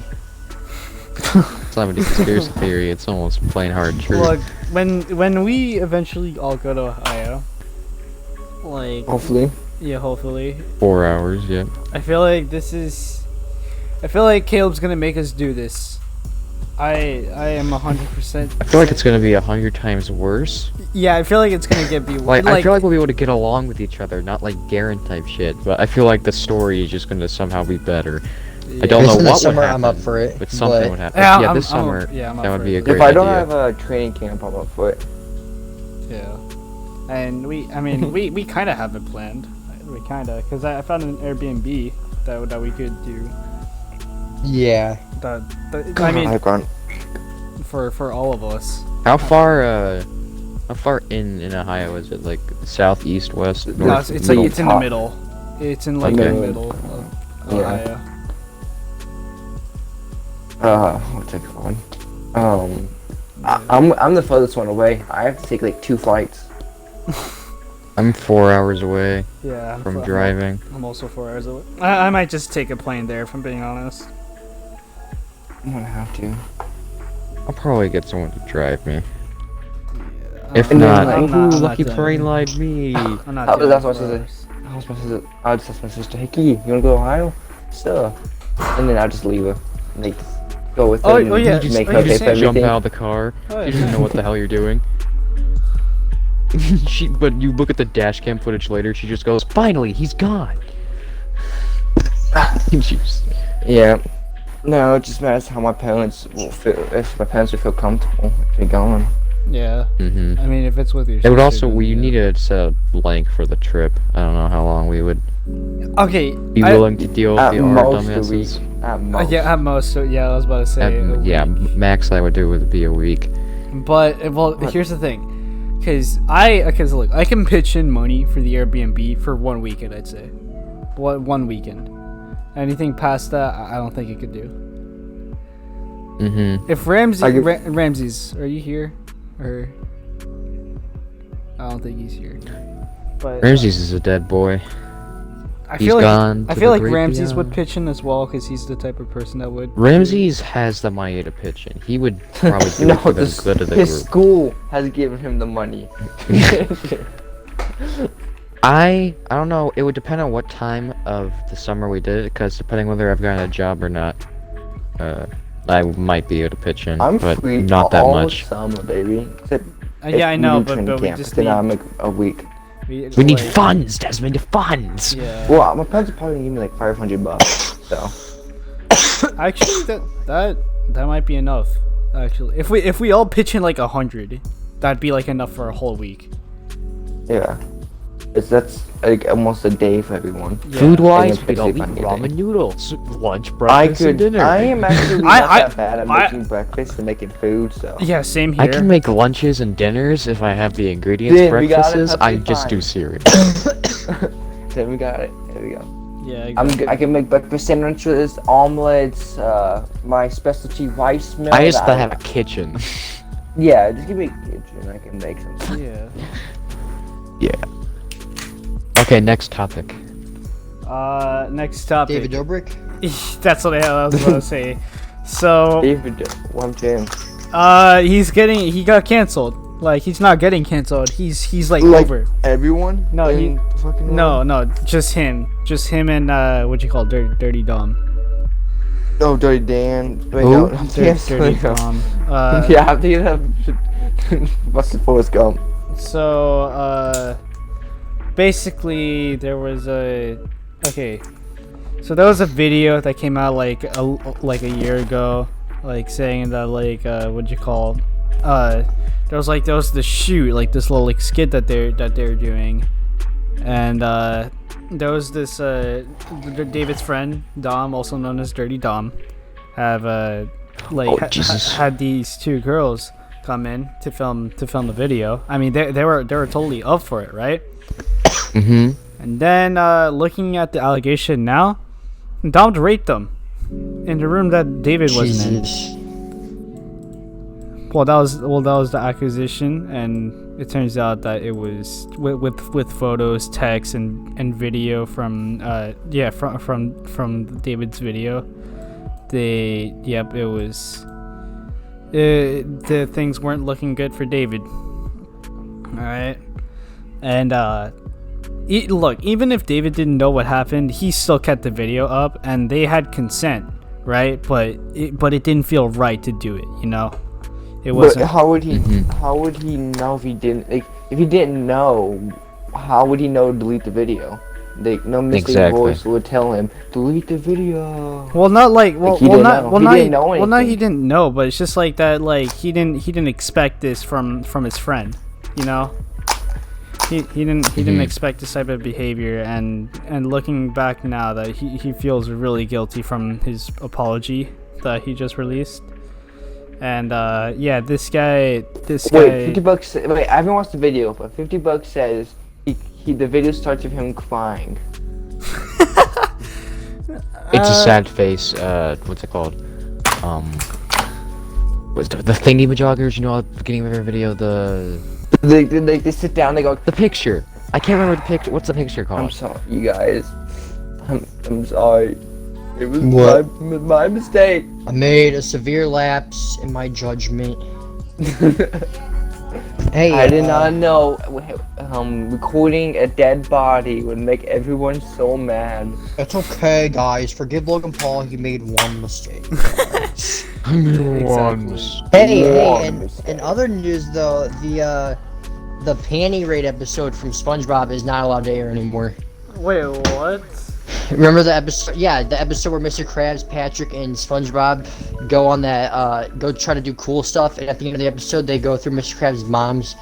[SPEAKER 2] It's not a conspiracy theory. It's almost plain hard truth.
[SPEAKER 1] Look, when we eventually all go to Ohio, like
[SPEAKER 4] Hopefully.
[SPEAKER 1] yeah, hopefully.
[SPEAKER 2] 4 hours, yeah.
[SPEAKER 1] I feel like Caleb's gonna make us do this. I am 100%.
[SPEAKER 2] I feel like it's gonna be 100 times worse.
[SPEAKER 1] Yeah, I feel like it's gonna get be
[SPEAKER 2] Like, I feel like we'll be able to get along with each other, not like Garen type shit. But I feel like the story is just gonna somehow be better. I don't know
[SPEAKER 3] This in the
[SPEAKER 2] what would
[SPEAKER 3] summer,
[SPEAKER 2] happen,
[SPEAKER 3] I'm up for it,
[SPEAKER 2] but something
[SPEAKER 3] but-
[SPEAKER 2] would happen.
[SPEAKER 1] Yeah,
[SPEAKER 2] Yeah,
[SPEAKER 1] I'm-
[SPEAKER 2] this
[SPEAKER 1] I'm
[SPEAKER 2] summer,
[SPEAKER 1] up- yeah, I'm up
[SPEAKER 2] that would
[SPEAKER 1] for
[SPEAKER 2] be
[SPEAKER 1] it.
[SPEAKER 2] a great
[SPEAKER 4] If I don't
[SPEAKER 2] idea.
[SPEAKER 4] have a training camp, I'm up for it.
[SPEAKER 1] Yeah, and we kind of have it planned. We kind of, because I found an Airbnb that we could do.
[SPEAKER 3] Yeah.
[SPEAKER 1] I mean,
[SPEAKER 4] I've gone.
[SPEAKER 1] for all of us.
[SPEAKER 2] How far in Ohio is it? Like south, east, west, north?
[SPEAKER 1] No, it's like it's in the
[SPEAKER 4] top.
[SPEAKER 1] middle. It's in like
[SPEAKER 2] Okay.
[SPEAKER 1] the middle of
[SPEAKER 4] Yeah.
[SPEAKER 1] Ohio.
[SPEAKER 4] What's it called? I'm the furthest one away. I have to take like 2 flights.
[SPEAKER 2] I'm 4 hours away
[SPEAKER 1] Yeah.
[SPEAKER 2] from driving.
[SPEAKER 1] I'm also 4 hours away. I might just take a plane there, if I'm being honest.
[SPEAKER 4] I'm gonna have to.
[SPEAKER 2] I'll probably get someone to drive me.
[SPEAKER 1] Yeah,
[SPEAKER 2] If
[SPEAKER 4] And then,
[SPEAKER 2] not,
[SPEAKER 4] like,
[SPEAKER 2] ooh,
[SPEAKER 1] I'm not
[SPEAKER 2] lucky
[SPEAKER 1] doing
[SPEAKER 2] brain
[SPEAKER 1] it.
[SPEAKER 2] lied me.
[SPEAKER 1] I'm not
[SPEAKER 4] That's
[SPEAKER 1] doing
[SPEAKER 4] what
[SPEAKER 1] it
[SPEAKER 4] my
[SPEAKER 1] for
[SPEAKER 4] sister.
[SPEAKER 1] us.
[SPEAKER 4] I would just ask my sister, hey Key, you wanna go to Ohio? So, and then I'll just leave her. Like, go with her.
[SPEAKER 1] Oh,
[SPEAKER 4] and
[SPEAKER 1] oh, yeah,
[SPEAKER 4] just make
[SPEAKER 1] oh,
[SPEAKER 4] her
[SPEAKER 1] you're
[SPEAKER 4] pay for
[SPEAKER 1] saying-
[SPEAKER 2] Jump
[SPEAKER 4] everything.
[SPEAKER 2] out of the car.
[SPEAKER 1] Oh,
[SPEAKER 2] She doesn't know what the hell you're doing. But you look at the dash cam footage later, she just goes, finally, he's gone. She's-
[SPEAKER 4] Yeah. No, it just matters how my parents will feel. If my parents would feel comfortable if they're gone.
[SPEAKER 1] Yeah.
[SPEAKER 2] Mhm.
[SPEAKER 1] I mean, if it's with your
[SPEAKER 2] It would
[SPEAKER 1] sister,
[SPEAKER 2] also,
[SPEAKER 1] then
[SPEAKER 2] you
[SPEAKER 1] yeah.
[SPEAKER 2] need to set a length for the trip. I don't know how long we would
[SPEAKER 1] Okay.
[SPEAKER 2] be willing to deal with
[SPEAKER 4] At
[SPEAKER 2] the our
[SPEAKER 4] most a week.
[SPEAKER 2] dumbasses.
[SPEAKER 4] At most.
[SPEAKER 1] Yeah, at most. So yeah, I was about to say. a
[SPEAKER 2] Yeah,
[SPEAKER 1] week.
[SPEAKER 2] max I would do would be a week.
[SPEAKER 1] But well, here's the thing, because so look, I can pitch in money for the Airbnb for 1 weekend. I'd say, one weekend. Anything past that, I don't think it could do.
[SPEAKER 2] Mm-hmm.
[SPEAKER 1] If Ramses, are you here? Or I don't think he's here. But
[SPEAKER 2] Ramses is a dead boy.
[SPEAKER 1] I
[SPEAKER 2] he's
[SPEAKER 1] feel like
[SPEAKER 2] gone
[SPEAKER 1] I
[SPEAKER 2] to
[SPEAKER 1] feel
[SPEAKER 2] the
[SPEAKER 1] like
[SPEAKER 2] great
[SPEAKER 1] Ramses
[SPEAKER 2] beyond.
[SPEAKER 1] would pitch in as well, because he's the type of person that would.
[SPEAKER 2] Ramses has the money to pitch in. He would probably do it for the good of the
[SPEAKER 4] his
[SPEAKER 2] group.
[SPEAKER 4] school has given him the money.
[SPEAKER 2] I don't know. It would depend on what time of the summer we did it, because depending whether I've gotten a job or not, I might be able to pitch in,
[SPEAKER 4] I'm
[SPEAKER 2] but
[SPEAKER 4] free
[SPEAKER 2] not that
[SPEAKER 4] all
[SPEAKER 2] much.
[SPEAKER 4] summer, baby. Except
[SPEAKER 1] Yeah, I know,
[SPEAKER 4] if we do
[SPEAKER 1] but
[SPEAKER 4] training
[SPEAKER 1] we
[SPEAKER 4] camp,
[SPEAKER 1] just
[SPEAKER 4] then
[SPEAKER 1] need.
[SPEAKER 4] I'm like a week.
[SPEAKER 2] We need
[SPEAKER 1] like,
[SPEAKER 2] funds, Desmond. Funds.
[SPEAKER 1] Yeah.
[SPEAKER 4] Well, my parents are probably gonna give me like $500. So.
[SPEAKER 1] Actually, that might be enough. Actually, if we all pitch in like 100, that'd be like enough for a whole week.
[SPEAKER 4] Yeah. That's like almost a day for everyone.
[SPEAKER 1] Yeah.
[SPEAKER 2] Food-wise,
[SPEAKER 4] And
[SPEAKER 2] we all eat
[SPEAKER 4] basically
[SPEAKER 2] ramen noodles, lunch,
[SPEAKER 4] I
[SPEAKER 2] breakfast, and
[SPEAKER 4] could.
[SPEAKER 2] dinner.
[SPEAKER 4] I am actually
[SPEAKER 1] I-
[SPEAKER 4] not that bad at
[SPEAKER 1] I-
[SPEAKER 4] making breakfast and making food. So.
[SPEAKER 1] Yeah, same here.
[SPEAKER 2] I can make lunches and dinners if I have the ingredients.
[SPEAKER 4] Then we got it,
[SPEAKER 2] Breakfasts, I
[SPEAKER 4] perfectly
[SPEAKER 2] just do
[SPEAKER 4] fine.
[SPEAKER 2] cereal.
[SPEAKER 4] Then we got it. There we go.
[SPEAKER 1] Yeah,
[SPEAKER 4] I can make breakfast sandwiches, omelets, my specialty rice meal.
[SPEAKER 2] I just
[SPEAKER 4] that
[SPEAKER 2] have a kitchen.
[SPEAKER 4] Yeah, just give me a kitchen. I can make some.
[SPEAKER 1] Yeah.
[SPEAKER 2] Okay, next topic.
[SPEAKER 1] Next topic.
[SPEAKER 3] David Dobrik.
[SPEAKER 1] That's what I was gonna say. So,
[SPEAKER 4] David, one Jim.
[SPEAKER 1] he got canceled. Like, he's not getting canceled. He's like
[SPEAKER 4] Like
[SPEAKER 1] over.
[SPEAKER 4] everyone?
[SPEAKER 1] No,
[SPEAKER 4] in
[SPEAKER 1] he-
[SPEAKER 4] the fucking
[SPEAKER 1] No, just him and what you call Dirty Dom.
[SPEAKER 4] Oh, Dirty Dan. Wait,
[SPEAKER 2] Who?
[SPEAKER 4] no.
[SPEAKER 1] Dirty Dom.
[SPEAKER 4] Yeah, I'm thinking of what's the Forrest Gump.
[SPEAKER 1] So, basically, there was a video that came out like a year ago, like saying that like what'd you call, there was the shoot, like this little like skit that they're doing, and there was this David's friend Dom, also known as Dirty Dom, have had these two girls come in to film the video. I mean, they were totally up for it, right?
[SPEAKER 2] Mm-hmm.
[SPEAKER 1] And then looking at the allegation now, Dom raped them in the room that David wasn't
[SPEAKER 3] Jesus.
[SPEAKER 1] in. Well, that was the accusation, and it turns out that it was with photos, text, and video from from David's video. The things weren't looking good for David. All right, and look, even if David didn't know what happened, he still kept the video up, and they had consent, right? But it didn't feel right to do it, you know. It
[SPEAKER 4] But
[SPEAKER 1] wasn't.
[SPEAKER 4] how would he? How would he know if he didn't? Like, if he didn't know, how would he know to delete the video? Like, no mystic
[SPEAKER 2] Exactly.
[SPEAKER 4] voice would tell him delete the video.
[SPEAKER 1] Well, not like well,
[SPEAKER 4] Like, he
[SPEAKER 1] well,
[SPEAKER 4] didn't
[SPEAKER 1] not
[SPEAKER 4] know.
[SPEAKER 1] well,
[SPEAKER 4] He
[SPEAKER 1] not
[SPEAKER 4] didn't know
[SPEAKER 1] well, not he
[SPEAKER 4] anything.
[SPEAKER 1] didn't know, but it's just like that. Like he didn't expect this from his friend, you know. He didn't expect this type of behavior, and looking back now, that he feels really guilty from his apology that he just released. And yeah, this guy.
[SPEAKER 4] Wait, $50. Wait, I haven't watched the video, but $50 says the video starts with him crying.
[SPEAKER 2] It's a sad face. What's it called? What's the thingy joggers? You know, at the beginning of every video,
[SPEAKER 4] They sit down. They go.
[SPEAKER 2] the picture. I can't remember the picture. What's the picture
[SPEAKER 4] I'm
[SPEAKER 2] called?
[SPEAKER 4] sorry, you guys. I'm sorry. It was
[SPEAKER 3] What?
[SPEAKER 4] my mistake.
[SPEAKER 3] I made a severe lapse in my judgment. Hey,
[SPEAKER 4] I did not know recording a dead body would make everyone so mad.
[SPEAKER 3] It's okay, guys. Forgive Logan Paul. He made one mistake. Hey, and in other news though, the panty raid episode from SpongeBob is not allowed to air anymore.
[SPEAKER 1] Wait, what?
[SPEAKER 3] Remember the episode? Yeah, the episode where Mr. Krabs, Patrick, and SpongeBob go on that, go try to do cool stuff, and at the end of the episode, they go through Mr. Krabs' mom's,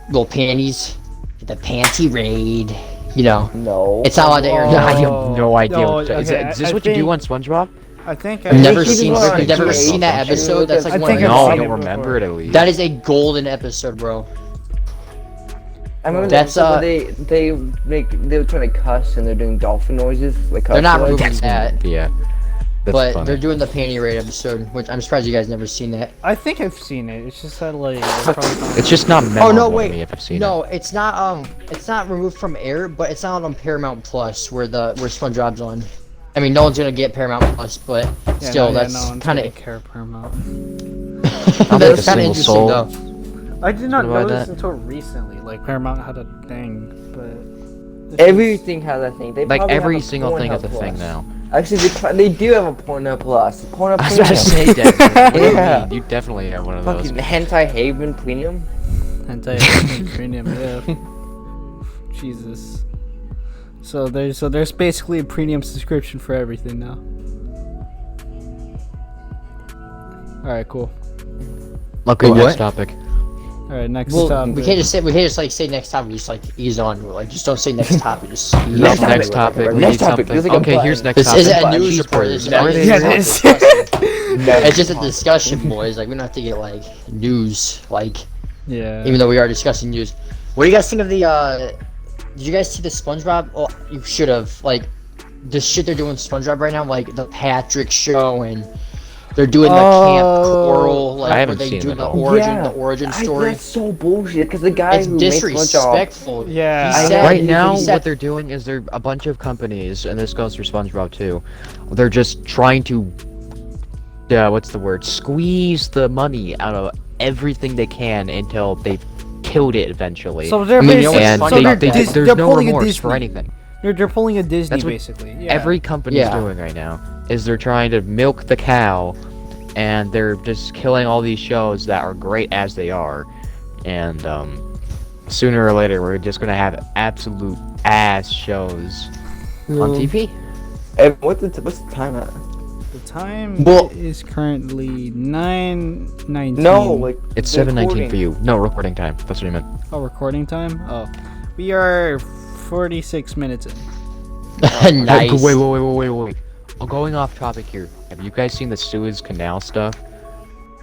[SPEAKER 3] little panties. The panty raid. You know,
[SPEAKER 4] No.
[SPEAKER 3] it's not allowed to air.
[SPEAKER 1] Oh.
[SPEAKER 2] I have no idea.
[SPEAKER 1] No,
[SPEAKER 2] What is
[SPEAKER 1] okay,
[SPEAKER 2] is this
[SPEAKER 1] I
[SPEAKER 2] what you do
[SPEAKER 1] think-
[SPEAKER 2] on SpongeBob?
[SPEAKER 1] I think
[SPEAKER 3] I've never
[SPEAKER 4] think
[SPEAKER 3] seen.
[SPEAKER 4] it's on
[SPEAKER 3] I've never
[SPEAKER 4] Drake.
[SPEAKER 3] seen that episode. That's like
[SPEAKER 1] I
[SPEAKER 3] one
[SPEAKER 1] think
[SPEAKER 3] of
[SPEAKER 1] I've
[SPEAKER 2] No,
[SPEAKER 1] seen
[SPEAKER 2] I
[SPEAKER 1] it
[SPEAKER 2] don't
[SPEAKER 1] before.
[SPEAKER 2] remember it at least.
[SPEAKER 3] That is a golden episode, bro.
[SPEAKER 4] I remember
[SPEAKER 3] That's,
[SPEAKER 4] that they were trying to cuss and they're doing dolphin noises. Like
[SPEAKER 3] They're not
[SPEAKER 4] cuss noises.
[SPEAKER 3] removing that,
[SPEAKER 2] Yeah. That's
[SPEAKER 3] but
[SPEAKER 2] funny.
[SPEAKER 3] they're doing the panty raid episode, which I'm surprised you guys never seen that.
[SPEAKER 1] I think I've seen it. It's just that like. I probably don't-
[SPEAKER 2] It's just not memorable
[SPEAKER 3] Oh no,
[SPEAKER 2] to
[SPEAKER 3] wait.
[SPEAKER 2] me if I've seen
[SPEAKER 3] No,
[SPEAKER 2] it.
[SPEAKER 3] it's not removed from air, but it's not on Paramount Plus where SpongeBob's on. I mean, no one's gonna get Paramount Plus, but
[SPEAKER 1] Yeah,
[SPEAKER 3] still,
[SPEAKER 1] no
[SPEAKER 3] that's
[SPEAKER 1] one's
[SPEAKER 3] kind
[SPEAKER 1] gonna
[SPEAKER 3] of
[SPEAKER 1] care Paramount.
[SPEAKER 3] that's
[SPEAKER 2] a
[SPEAKER 3] kind of
[SPEAKER 2] single
[SPEAKER 3] interesting
[SPEAKER 2] soul.
[SPEAKER 3] though.
[SPEAKER 1] I did not
[SPEAKER 2] What about
[SPEAKER 1] know this
[SPEAKER 2] that?
[SPEAKER 1] until recently. Like Paramount had a thing, but
[SPEAKER 4] Everything has a thing. They
[SPEAKER 2] Like
[SPEAKER 4] probably
[SPEAKER 2] every
[SPEAKER 4] have a
[SPEAKER 2] single thing
[SPEAKER 4] Pornhub
[SPEAKER 2] has a thing
[SPEAKER 4] Plus.
[SPEAKER 2] now.
[SPEAKER 4] Actually, they do have a Pornhub Plus. Pornhub
[SPEAKER 2] I was about to
[SPEAKER 4] Premium.
[SPEAKER 2] say that. What do you
[SPEAKER 4] Yeah.
[SPEAKER 2] mean? You definitely have one of those.
[SPEAKER 4] Fucking Hentai Haven Premium.
[SPEAKER 1] anti premium. Yeah. Jesus. So there's basically a premium subscription for everything now. All right, cool.
[SPEAKER 2] Okay,
[SPEAKER 3] Wait,
[SPEAKER 2] next
[SPEAKER 3] what?
[SPEAKER 2] topic.
[SPEAKER 1] All right, next
[SPEAKER 3] Well,
[SPEAKER 1] topic.
[SPEAKER 3] we can't just like say next topic. Just like ease on. Like just don't say next topic. Just ease
[SPEAKER 2] Next,
[SPEAKER 3] on.
[SPEAKER 2] next topic. We
[SPEAKER 4] Next
[SPEAKER 2] need
[SPEAKER 4] topic.
[SPEAKER 2] something.
[SPEAKER 4] There's like a
[SPEAKER 2] Okay,
[SPEAKER 4] button.
[SPEAKER 2] here's next
[SPEAKER 3] This
[SPEAKER 2] topic.
[SPEAKER 3] isn't a news report. This is
[SPEAKER 2] Cheeseburgers.
[SPEAKER 3] a
[SPEAKER 1] Yeah, it is.
[SPEAKER 3] It's just a discussion, boys. Like we don't have to get like news. Like
[SPEAKER 1] Yeah.
[SPEAKER 3] even though we are discussing news. What do you guys think of the? Did you guys see the SpongeBob? Oh, you should have. Like the shit they're doing with SpongeBob right now, like the Patrick show, and they're doing the Camp Coral. Like
[SPEAKER 2] I haven't
[SPEAKER 3] where they
[SPEAKER 2] seen
[SPEAKER 3] do
[SPEAKER 2] it
[SPEAKER 3] the
[SPEAKER 2] all.
[SPEAKER 3] origin story.
[SPEAKER 4] That's so bullshit. Because the guy
[SPEAKER 3] It's
[SPEAKER 4] who made SpongeBob.
[SPEAKER 3] disrespectful.
[SPEAKER 1] Yeah.
[SPEAKER 3] He
[SPEAKER 1] I
[SPEAKER 3] said-
[SPEAKER 2] Right
[SPEAKER 3] he
[SPEAKER 2] now,
[SPEAKER 3] said-
[SPEAKER 2] what they're doing is they're a bunch of companies, and this goes for SpongeBob too. They're just trying to, what's the word? Squeeze the money out of everything they can until they've killed it eventually.
[SPEAKER 1] So they're
[SPEAKER 3] I mean, you know
[SPEAKER 1] basically,
[SPEAKER 3] what's
[SPEAKER 2] and
[SPEAKER 3] funny
[SPEAKER 1] so
[SPEAKER 3] about
[SPEAKER 1] they're,
[SPEAKER 3] that?
[SPEAKER 1] Dis-
[SPEAKER 2] there's
[SPEAKER 1] they're
[SPEAKER 2] no
[SPEAKER 1] pulling a
[SPEAKER 2] remorse
[SPEAKER 1] Disney.
[SPEAKER 2] for anything.
[SPEAKER 1] They're pulling a Disney
[SPEAKER 2] That's what
[SPEAKER 1] basically. Yeah.
[SPEAKER 2] Every company's
[SPEAKER 3] Yeah.
[SPEAKER 2] doing right now is they're trying to milk the cow, and they're just killing all these shows that are great as they are, and sooner or later we're just gonna have absolute ass shows on TV.
[SPEAKER 4] And what's the time at?
[SPEAKER 1] The time
[SPEAKER 3] Well-
[SPEAKER 1] is currently 9:19.
[SPEAKER 4] No, like
[SPEAKER 2] It's
[SPEAKER 4] the
[SPEAKER 2] 7:19 for
[SPEAKER 4] recording.
[SPEAKER 2] you. No recording time. That's what I meant.
[SPEAKER 1] Oh, recording time. Oh, we are 46 minutes in.
[SPEAKER 3] Nice.
[SPEAKER 2] Wait. Going off topic here. Have you guys seen the Suez Canal stuff?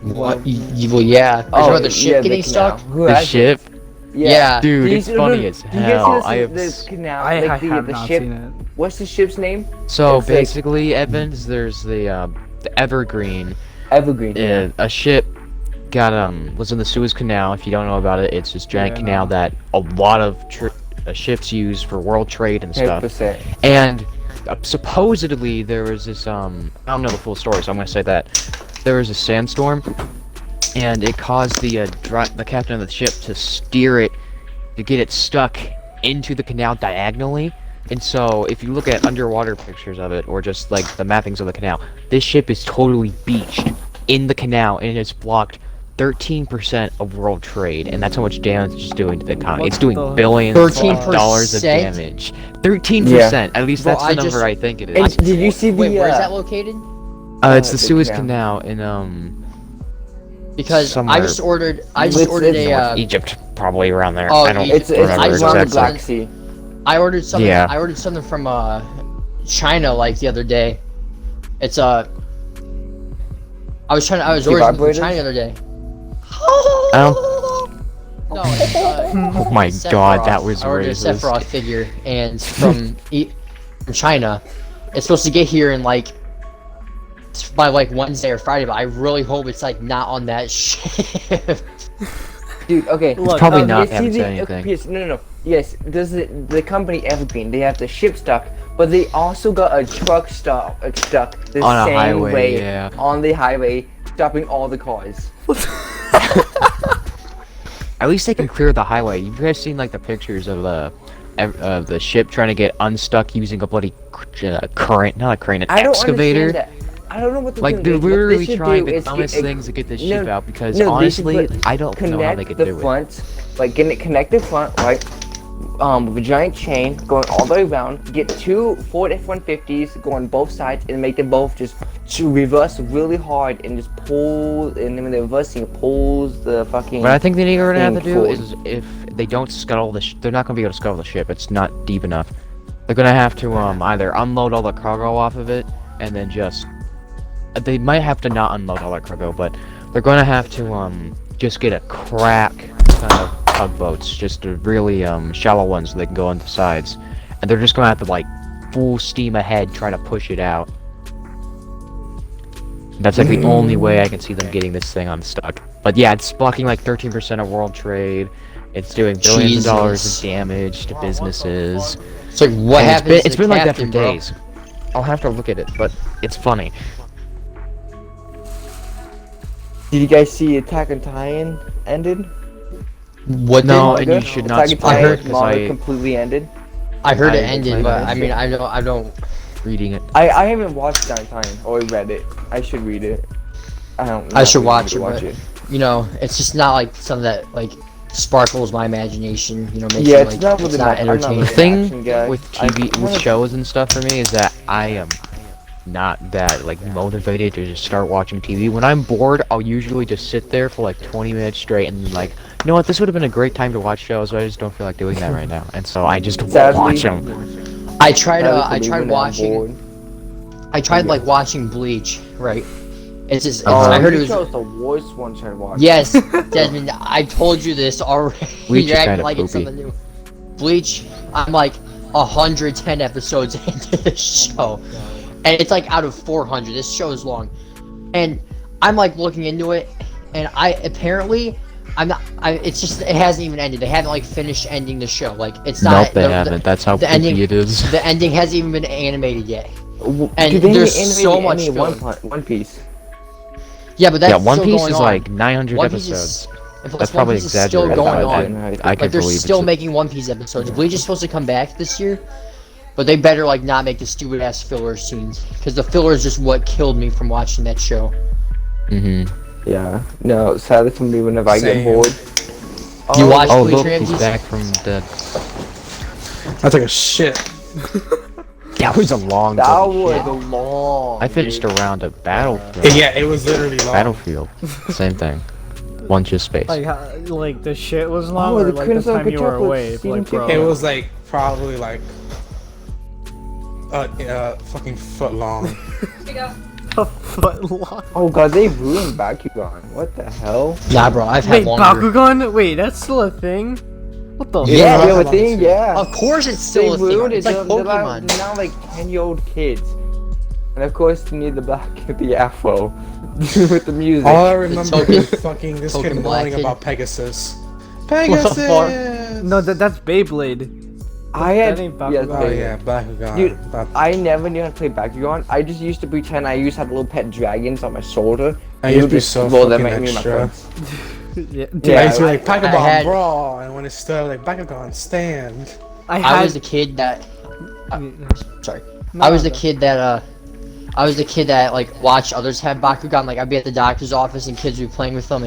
[SPEAKER 3] What? Well, yeah.
[SPEAKER 4] Oh,
[SPEAKER 3] the ship
[SPEAKER 4] yeah,
[SPEAKER 3] getting
[SPEAKER 4] the canal.
[SPEAKER 3] stuck.
[SPEAKER 4] Who
[SPEAKER 2] The
[SPEAKER 4] has it?
[SPEAKER 2] ship?
[SPEAKER 3] Yeah.
[SPEAKER 2] Dude,
[SPEAKER 4] Do you
[SPEAKER 2] it's
[SPEAKER 4] see-
[SPEAKER 2] funny
[SPEAKER 4] no,
[SPEAKER 2] as
[SPEAKER 4] do you guys
[SPEAKER 2] hell.
[SPEAKER 4] see
[SPEAKER 2] I have
[SPEAKER 4] the canal,
[SPEAKER 1] I
[SPEAKER 4] like
[SPEAKER 1] have
[SPEAKER 4] the
[SPEAKER 1] not
[SPEAKER 4] ship.
[SPEAKER 1] seen it.
[SPEAKER 4] What's the ship's name?
[SPEAKER 2] So
[SPEAKER 4] It's like-
[SPEAKER 2] basically, Evans, there's the Evergreen.
[SPEAKER 4] Evergreen.
[SPEAKER 2] A ship got was in the Suez Canal. If you don't know about it, it's this giant
[SPEAKER 1] Yeah,
[SPEAKER 2] canal
[SPEAKER 1] no.
[SPEAKER 2] that a lot of ships use for world trade and stuff.
[SPEAKER 4] 100%.
[SPEAKER 2] And supposedly there was this I don't know the full story, so I'm gonna say that there was a sandstorm, and it caused the captain of the ship to steer it to get it stuck into the canal diagonally. And so if you look at underwater pictures of it, or just like the mappings of the canal, this ship is totally beached in the canal, and it's blocked 13% of world trade, and that's how much damage it's doing to the economy.
[SPEAKER 1] What
[SPEAKER 2] It's doing
[SPEAKER 1] the-
[SPEAKER 2] billions
[SPEAKER 3] 13%?
[SPEAKER 2] of dollars of damage. 13%. At least
[SPEAKER 3] Bro,
[SPEAKER 2] that's the
[SPEAKER 3] I
[SPEAKER 2] number
[SPEAKER 3] just-
[SPEAKER 2] I think it
[SPEAKER 4] And
[SPEAKER 2] is.
[SPEAKER 4] did you see the?
[SPEAKER 3] Wait, where is that located?
[SPEAKER 2] It's the
[SPEAKER 4] the
[SPEAKER 2] Suez
[SPEAKER 4] canal.
[SPEAKER 2] Canal in
[SPEAKER 3] Because
[SPEAKER 2] somewhere
[SPEAKER 3] I just ordered.
[SPEAKER 4] It's
[SPEAKER 3] a.
[SPEAKER 2] Egypt, probably around there.
[SPEAKER 3] Oh,
[SPEAKER 2] I don't
[SPEAKER 3] Egypt.
[SPEAKER 4] It's
[SPEAKER 2] remember
[SPEAKER 3] I
[SPEAKER 4] around the
[SPEAKER 2] exactly.
[SPEAKER 4] Black Sea.
[SPEAKER 3] I ordered something.
[SPEAKER 2] Yeah.
[SPEAKER 3] I ordered something from China like the other day. It's I was ordering something from
[SPEAKER 4] vibrators?
[SPEAKER 3] China the other day.
[SPEAKER 2] Oh,
[SPEAKER 3] No, it's,
[SPEAKER 2] oh my
[SPEAKER 3] Sephiroth.
[SPEAKER 2] god, that was
[SPEAKER 3] I ordered a
[SPEAKER 2] racist.
[SPEAKER 3] Sephiroth figure, and from China. It's supposed to get here in like by like Wednesday or Friday, but I really hope it's like not on that ship.
[SPEAKER 4] Dude, okay.
[SPEAKER 1] Look,
[SPEAKER 2] Probably not.
[SPEAKER 4] you see
[SPEAKER 2] Haven't
[SPEAKER 4] the-
[SPEAKER 2] said anything.
[SPEAKER 4] Yes, no. Yes, there's the company Evergreen. They have the ship stuck, but they also got a truck stuck the
[SPEAKER 2] On a
[SPEAKER 4] same
[SPEAKER 2] highway,
[SPEAKER 4] way
[SPEAKER 2] yeah.
[SPEAKER 4] on the highway, stopping all the cars.
[SPEAKER 2] At least they can clear the highway. You guys seen like the pictures of the ship trying to get unstuck using a bloody current, not a crane, an
[SPEAKER 4] I don't
[SPEAKER 2] excavator?
[SPEAKER 4] understand that. I don't know what
[SPEAKER 2] Like they're literally trying the dumbest things to get this ship out, because
[SPEAKER 4] they should
[SPEAKER 2] honestly,
[SPEAKER 4] put-
[SPEAKER 2] I don't know how they could do it.
[SPEAKER 4] front, like getting it connected front, right? With a giant chain going all the way around. Get two Ford F-150s going both sides and make them both just to reverse really hard and just pull. And then when they're reversing, it pulls the fucking.
[SPEAKER 2] What I think they are gonna have to
[SPEAKER 4] thing
[SPEAKER 2] do
[SPEAKER 4] forward.
[SPEAKER 2] is, if they don't scuttle they're not gonna be able to scuttle the ship. It's not deep enough. They're gonna have to either unload all the cargo off of it, and then just. They might have to not unload all their cargo, but they're gonna have to just get a crack kind of tugboats, just a really shallow ones so they can go on the sides, and they're just gonna have to like full steam ahead try to push it out. That's like the only way I can see them getting this thing unstuck. But yeah, it's blocking like 13% of world trade. It's doing billions of dollars
[SPEAKER 3] Jesus.
[SPEAKER 2] of damage to businesses.
[SPEAKER 3] It's like what
[SPEAKER 2] And
[SPEAKER 3] happens?
[SPEAKER 2] It's
[SPEAKER 3] to
[SPEAKER 2] been
[SPEAKER 3] the
[SPEAKER 2] like that for
[SPEAKER 3] captain, bro?
[SPEAKER 2] days. I'll have to look at it, but it's funny.
[SPEAKER 4] Did you guys see Attack on Titan ended?
[SPEAKER 3] What?
[SPEAKER 2] No,
[SPEAKER 3] did-
[SPEAKER 2] and you should not
[SPEAKER 4] Attack on
[SPEAKER 2] spoil
[SPEAKER 3] I
[SPEAKER 2] it,
[SPEAKER 3] heard
[SPEAKER 4] Titan
[SPEAKER 2] because
[SPEAKER 4] manga
[SPEAKER 2] I
[SPEAKER 4] completely ended.
[SPEAKER 3] I heard it
[SPEAKER 2] I-
[SPEAKER 3] ended, but I mean, I don't.
[SPEAKER 2] reading it.
[SPEAKER 4] I haven't watched Attack on Titan or read it. I should read it. I don't.
[SPEAKER 3] I should
[SPEAKER 4] not
[SPEAKER 3] watch
[SPEAKER 4] really
[SPEAKER 3] it, but you know, it's just not like something that like sparkles my imagination. You know, makes
[SPEAKER 4] Yeah,
[SPEAKER 3] it,
[SPEAKER 4] it's
[SPEAKER 3] like,
[SPEAKER 4] not
[SPEAKER 3] it's
[SPEAKER 4] really
[SPEAKER 3] not
[SPEAKER 4] I'm not
[SPEAKER 3] entertaining.
[SPEAKER 2] The
[SPEAKER 4] really
[SPEAKER 2] thing
[SPEAKER 4] action guy.
[SPEAKER 2] with
[SPEAKER 4] I
[SPEAKER 2] TV,
[SPEAKER 4] kind
[SPEAKER 2] with
[SPEAKER 4] of-
[SPEAKER 2] shows and stuff for me is that I am not that like motivated to just start watching TV. When I'm bored, I'll usually just sit there for like 20 minutes straight and like, you know what, this would have been a great time to watch shows, but I just don't feel like doing that right now, and so I just won't
[SPEAKER 4] Sadly-
[SPEAKER 2] watch them.
[SPEAKER 3] I tried
[SPEAKER 4] Sadly for me, when I'm
[SPEAKER 3] watching.
[SPEAKER 4] bored-
[SPEAKER 3] I tried like watching Bleach, right? It's just
[SPEAKER 2] Uh-huh.
[SPEAKER 3] I heard it
[SPEAKER 4] Bleach
[SPEAKER 3] was
[SPEAKER 4] was the worst one to watch.
[SPEAKER 3] yes, Desmond. I told you this already.
[SPEAKER 2] Bleach is
[SPEAKER 3] You're acting
[SPEAKER 2] kinda
[SPEAKER 3] like it's
[SPEAKER 2] poopy.
[SPEAKER 3] something new. Bleach. I'm like 110 episodes into the show, and it's like out of 400. This show is long, and I'm like looking into it, and I'm not. It's just it hasn't even ended. They haven't like finished ending the show. Like it's not.
[SPEAKER 2] Nope, they haven't. That's how
[SPEAKER 3] the
[SPEAKER 2] poopy
[SPEAKER 3] ending-
[SPEAKER 2] it is.
[SPEAKER 3] The ending hasn't even been animated yet. And
[SPEAKER 4] Did they
[SPEAKER 3] there's
[SPEAKER 4] animate
[SPEAKER 3] so much
[SPEAKER 4] any
[SPEAKER 3] filler.
[SPEAKER 4] One Piece?
[SPEAKER 3] Yeah, but that's
[SPEAKER 2] Yeah, One
[SPEAKER 3] still
[SPEAKER 2] Piece
[SPEAKER 3] going
[SPEAKER 2] is
[SPEAKER 3] on.
[SPEAKER 2] like 900
[SPEAKER 3] One Piece
[SPEAKER 2] episodes.
[SPEAKER 3] is, and plus
[SPEAKER 2] That's
[SPEAKER 3] One
[SPEAKER 2] probably
[SPEAKER 3] Piece is still
[SPEAKER 2] exaggerated.
[SPEAKER 3] going
[SPEAKER 2] I-
[SPEAKER 3] on.
[SPEAKER 2] I
[SPEAKER 3] Like
[SPEAKER 2] can
[SPEAKER 3] they're
[SPEAKER 2] believe
[SPEAKER 3] still
[SPEAKER 2] it's
[SPEAKER 3] making One Piece episodes. Bleach is supposed to come back this year, but they better like not make the stupid ass filler scenes because the filler is just what killed me from watching that show.
[SPEAKER 2] Mm-hmm.
[SPEAKER 4] Yeah. No, sadly for me, whenever I get
[SPEAKER 5] Same.
[SPEAKER 4] bored.
[SPEAKER 3] You watch
[SPEAKER 2] Oh,
[SPEAKER 3] Bleach,
[SPEAKER 2] look, he's
[SPEAKER 3] Ramses?
[SPEAKER 2] back from the.
[SPEAKER 5] I took a shit.
[SPEAKER 2] That was a long.
[SPEAKER 4] That
[SPEAKER 2] fucking
[SPEAKER 4] was
[SPEAKER 2] shit.
[SPEAKER 4] a long.
[SPEAKER 2] I finished
[SPEAKER 4] dude.
[SPEAKER 2] around a battlefield.
[SPEAKER 5] Yeah, it was literally long.
[SPEAKER 2] Battlefield. Same thing. One just space.
[SPEAKER 1] Like the shit was long,
[SPEAKER 4] Oh,
[SPEAKER 1] or
[SPEAKER 4] the
[SPEAKER 1] like the
[SPEAKER 4] Crimson
[SPEAKER 1] time you were
[SPEAKER 4] Chocolate
[SPEAKER 1] away.
[SPEAKER 4] season
[SPEAKER 1] Like,
[SPEAKER 4] two?
[SPEAKER 1] bro.
[SPEAKER 5] It was like probably like fucking foot long.
[SPEAKER 1] a foot long.
[SPEAKER 4] Oh god, they ruined Bakugan. What the hell?
[SPEAKER 3] Nah, bro, I've
[SPEAKER 1] Wait,
[SPEAKER 3] had longer.
[SPEAKER 1] Bakugan? Wait, that's still a thing? What the?
[SPEAKER 3] Yeah,
[SPEAKER 1] fuck?
[SPEAKER 4] yeah, but thing, yeah.
[SPEAKER 3] Of course, it's
[SPEAKER 4] They
[SPEAKER 3] still a thing.
[SPEAKER 4] ruined it.
[SPEAKER 3] It's like
[SPEAKER 4] They're now
[SPEAKER 3] Pokemon.
[SPEAKER 4] like 10-year-old kids. And of course, you need the black, the afro with the music.
[SPEAKER 5] All I remember
[SPEAKER 3] token-
[SPEAKER 5] is fucking this
[SPEAKER 3] token
[SPEAKER 5] kid
[SPEAKER 3] black
[SPEAKER 5] moaning
[SPEAKER 3] kid.
[SPEAKER 5] about Pegasus.
[SPEAKER 3] fuck?
[SPEAKER 5] Pegasus!
[SPEAKER 1] No, that's Beyblade.
[SPEAKER 4] I had,
[SPEAKER 1] That ain't
[SPEAKER 4] yes,
[SPEAKER 1] Bakugan.
[SPEAKER 5] Oh yeah, Bakugan.
[SPEAKER 4] Dude,
[SPEAKER 5] Bak-
[SPEAKER 4] I never knew how to play Bakugan. I just used to pretend I used to have little pet dragons on my shoulder.
[SPEAKER 5] I used to be
[SPEAKER 4] just
[SPEAKER 5] so
[SPEAKER 4] roll them
[SPEAKER 5] fucking
[SPEAKER 4] at me and my
[SPEAKER 5] extra.
[SPEAKER 4] friends.
[SPEAKER 1] Yeah, dude,
[SPEAKER 4] Yeah,
[SPEAKER 5] I used to be like
[SPEAKER 3] I
[SPEAKER 5] Pokemon
[SPEAKER 3] had-
[SPEAKER 5] Brawl, and when it started like Bakugan Stand.
[SPEAKER 1] I
[SPEAKER 3] I was
[SPEAKER 1] had.
[SPEAKER 3] the kid that. Sorry.
[SPEAKER 1] No,
[SPEAKER 3] I was the
[SPEAKER 1] no.
[SPEAKER 3] kid that I was the kid that like watched others have Bakugan. Like I'd be at the doctor's office and kids would be playing with them,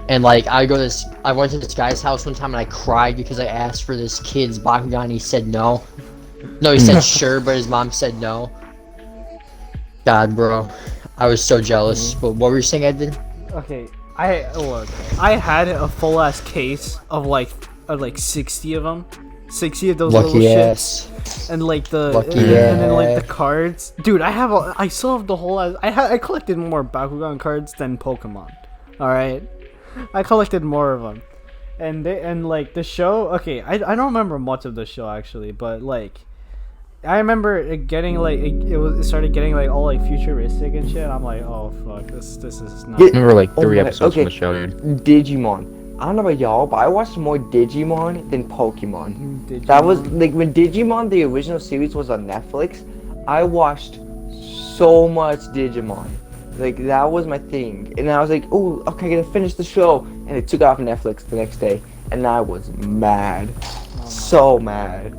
[SPEAKER 3] and like I went to this guy's house one time and I cried because I asked for this kid's Bakugan and he said no. No, he said sure, but his mom said no. God, bro, I was so jealous. But what were you saying, Edvin?
[SPEAKER 1] Okay, I had a full ass case of like 60 of them. 60 of those little
[SPEAKER 3] Lucky
[SPEAKER 1] shits.
[SPEAKER 3] ass.
[SPEAKER 1] And like the
[SPEAKER 3] Lucky
[SPEAKER 1] and then like
[SPEAKER 3] ass.
[SPEAKER 1] the cards, dude. I still have the whole. I collected more Bakugan cards than Pokemon. All right, I collected more of them, and like the show. Okay, I don't remember much of the show actually, but like I remember it getting like it started getting like all like futuristic and shit. I'm like, oh fuck, this is not.
[SPEAKER 4] Yeah.
[SPEAKER 2] I remember like
[SPEAKER 4] Oh
[SPEAKER 2] 3
[SPEAKER 4] my-
[SPEAKER 2] episodes
[SPEAKER 4] okay.
[SPEAKER 2] from the show, dude.
[SPEAKER 4] Digimon. I don't know about y'all, but I watched more Digimon than Pokemon.
[SPEAKER 1] Digimon.
[SPEAKER 4] That was like when Digimon, the original series, was on Netflix. I watched so much Digimon. Like that was my thing, and I was like, "Oh, okay, I gotta finish the show." And it took off Netflix the next day, and I was mad, so mad.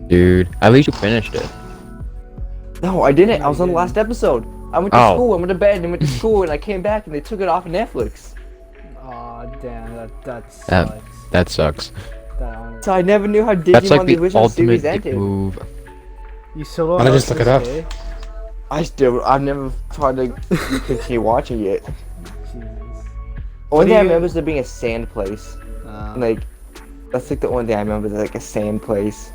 [SPEAKER 2] Dude, at least you finished it.
[SPEAKER 4] No, I didn't.
[SPEAKER 1] No,
[SPEAKER 4] I was
[SPEAKER 1] you
[SPEAKER 4] on the last episode. I went to
[SPEAKER 2] Oh.
[SPEAKER 4] school. I went to bed and went to school, and I came back, and they took it off Netflix.
[SPEAKER 1] Oh damn, that
[SPEAKER 2] That-
[SPEAKER 1] sucks.
[SPEAKER 2] That sucks.
[SPEAKER 1] That-
[SPEAKER 4] So I never knew how
[SPEAKER 2] That's
[SPEAKER 4] Digimon
[SPEAKER 2] like
[SPEAKER 4] the
[SPEAKER 2] the
[SPEAKER 4] original
[SPEAKER 2] ultimate
[SPEAKER 4] series
[SPEAKER 2] dick
[SPEAKER 4] ended.
[SPEAKER 2] move.
[SPEAKER 1] You still don't
[SPEAKER 5] Why don't
[SPEAKER 1] know
[SPEAKER 5] I just
[SPEAKER 1] to
[SPEAKER 5] look it
[SPEAKER 1] this
[SPEAKER 5] up?
[SPEAKER 1] day?
[SPEAKER 4] I've never tried to continue watching it.
[SPEAKER 1] Jesus.
[SPEAKER 4] Only
[SPEAKER 1] do
[SPEAKER 4] thing I
[SPEAKER 1] you-
[SPEAKER 4] remember is there being a sand place. Like, that's like the only thing I remember. Like a sand place.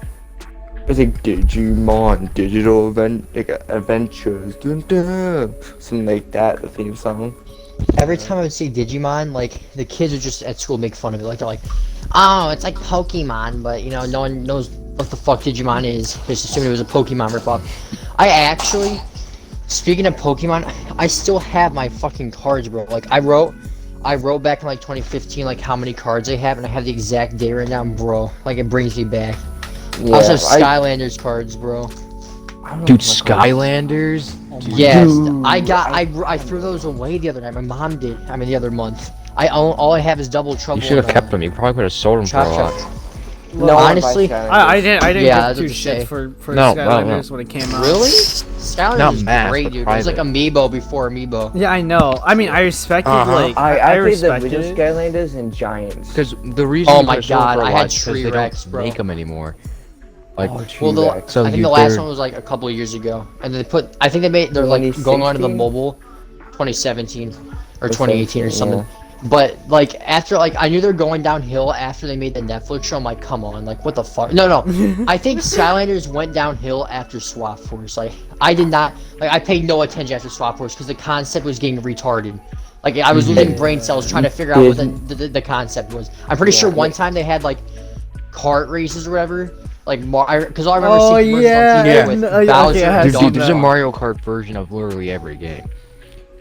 [SPEAKER 4] It's like Digimon Digital Adventures, dun, dun, something like that. The theme song.
[SPEAKER 3] Every time I would see Digimon, like the kids would just at school make fun of it. Like they're like, "Oh, it's like Pokemon," but you know, no one knows what the fuck Digimon is. They just assumed it was a Pokemon ripoff. I actually, speaking of Pokemon, I still have my fucking cards, bro. Like I wrote back in like 2015, like how many cards I have, and I have the exact day right now, bro. Like it brings me back. I also have Skylanders cards, bro.
[SPEAKER 4] I don't know
[SPEAKER 2] Dude,
[SPEAKER 4] if my cards-
[SPEAKER 2] Skylanders?
[SPEAKER 3] Yes,
[SPEAKER 4] Dude,
[SPEAKER 3] I threw those away the other night. My mom did. The other month. All I have is Double Trouble.
[SPEAKER 2] You should have
[SPEAKER 3] and,
[SPEAKER 2] kept them. You probably could have sold them for a
[SPEAKER 3] Chop
[SPEAKER 2] lot.
[SPEAKER 3] Chop.
[SPEAKER 4] No one
[SPEAKER 3] honestly,
[SPEAKER 4] buys
[SPEAKER 1] I didn't
[SPEAKER 3] Yeah, I
[SPEAKER 1] give
[SPEAKER 3] was
[SPEAKER 1] two
[SPEAKER 3] about to
[SPEAKER 1] shits for
[SPEAKER 2] No,
[SPEAKER 1] Skylanders when it came out.
[SPEAKER 3] really? Skylanders
[SPEAKER 2] Not
[SPEAKER 3] is
[SPEAKER 2] mass,
[SPEAKER 3] great,
[SPEAKER 2] but
[SPEAKER 3] dude. It was like
[SPEAKER 2] private.
[SPEAKER 3] Amiibo before Amiibo.
[SPEAKER 1] Yeah, I know. I mean, I respected like
[SPEAKER 4] I played the
[SPEAKER 1] respected
[SPEAKER 4] original
[SPEAKER 1] it.
[SPEAKER 4] Skylanders and Giants.
[SPEAKER 2] Because the reason
[SPEAKER 3] Oh
[SPEAKER 2] they're
[SPEAKER 3] my
[SPEAKER 2] sold
[SPEAKER 3] God,
[SPEAKER 2] for a
[SPEAKER 3] I
[SPEAKER 2] lot
[SPEAKER 3] had
[SPEAKER 2] is 'cause
[SPEAKER 3] Tree
[SPEAKER 2] they
[SPEAKER 3] Rex,
[SPEAKER 2] don't
[SPEAKER 3] bro.
[SPEAKER 2] make them anymore. Like,
[SPEAKER 3] Well,
[SPEAKER 4] T-Rex.
[SPEAKER 2] so
[SPEAKER 3] I think
[SPEAKER 2] you-
[SPEAKER 3] the last
[SPEAKER 2] they're-
[SPEAKER 3] one was like a couple of years ago, and they put. I think they made. They're like going on to the
[SPEAKER 4] 2016?
[SPEAKER 3] mobile, 2017 or 2018 or
[SPEAKER 4] 2017,
[SPEAKER 3] something.
[SPEAKER 4] yeah.
[SPEAKER 3] But like after like I knew they're going downhill after they made the Netflix show. I'm like, come on, like what the fuck? No. I think Skylanders went downhill after Swap Force. Like I did not. Like I paid no attention after Swap Force because the concept was getting retarded. Like I was losing brain cells trying to figure out what the concept was. I'm pretty sure one time they had like kart races or whatever. Like because I remember
[SPEAKER 1] Oh,
[SPEAKER 3] seeing commercials
[SPEAKER 1] yeah,
[SPEAKER 3] on TV with
[SPEAKER 1] and, okay,
[SPEAKER 3] Bowser
[SPEAKER 1] I had
[SPEAKER 3] and
[SPEAKER 2] Dude,
[SPEAKER 1] seen
[SPEAKER 3] Donkey
[SPEAKER 2] there's a
[SPEAKER 3] Kong.
[SPEAKER 2] Mario Kart version of literally every game.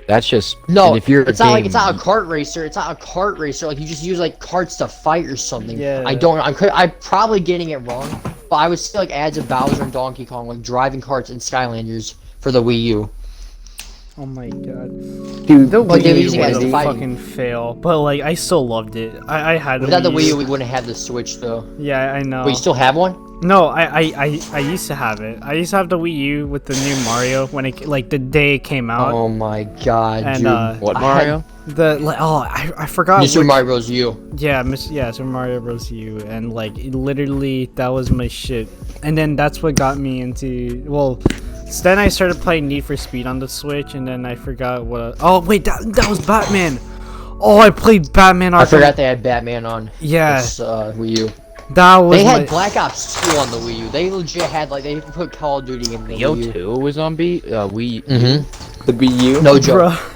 [SPEAKER 2] That's just
[SPEAKER 3] No,
[SPEAKER 2] and if you're
[SPEAKER 3] it's
[SPEAKER 2] a
[SPEAKER 3] not
[SPEAKER 2] game,
[SPEAKER 3] like it's not a kart racer. It's not a kart racer. Like you just use like carts to fight or something.
[SPEAKER 1] Yeah.
[SPEAKER 3] I don't know. I'm probably getting it wrong, but I would see like ads of Bowser and Donkey Kong like driving carts in Skylanders for the Wii U.
[SPEAKER 1] Oh my god.
[SPEAKER 4] Dude,
[SPEAKER 1] The
[SPEAKER 3] Like, they were
[SPEAKER 1] Wii U
[SPEAKER 3] using it
[SPEAKER 1] was
[SPEAKER 3] as
[SPEAKER 1] a
[SPEAKER 3] fighting.
[SPEAKER 1] fucking fail, but like I still loved it. I had a
[SPEAKER 3] Without the Wii U,
[SPEAKER 1] U.
[SPEAKER 3] we wouldn't have the Switch though.
[SPEAKER 1] Yeah, I know.
[SPEAKER 3] Wait, you still have one?
[SPEAKER 1] No, I used to have it. I used to have the Wii U with the new Mario when it like the day it came out.
[SPEAKER 3] Oh my god,
[SPEAKER 1] And,
[SPEAKER 3] dude.
[SPEAKER 2] what
[SPEAKER 3] I
[SPEAKER 2] Mario?
[SPEAKER 1] The like, I forgot.
[SPEAKER 3] Mr.
[SPEAKER 1] which-
[SPEAKER 3] Mario Bros. U.
[SPEAKER 1] Yeah, Super Mario Bros. U, and like it literally that was my shit. And then that's what got me into then I started playing Need for Speed on the Switch, and then I forgot what. Oh wait, that was Batman. Oh, I played Batman.
[SPEAKER 3] I
[SPEAKER 1] Arkham-
[SPEAKER 3] forgot they had Batman on.
[SPEAKER 1] Yeah,
[SPEAKER 3] This, Wii U.
[SPEAKER 1] that was.
[SPEAKER 3] They had
[SPEAKER 1] my-
[SPEAKER 3] Black Ops 2 on the Wii U. They legit had like they put Call of Duty in the Wii U.
[SPEAKER 2] BO2 was on Wii.
[SPEAKER 3] Mm-hmm.
[SPEAKER 4] the BU.
[SPEAKER 3] No joke.
[SPEAKER 1] Bruh.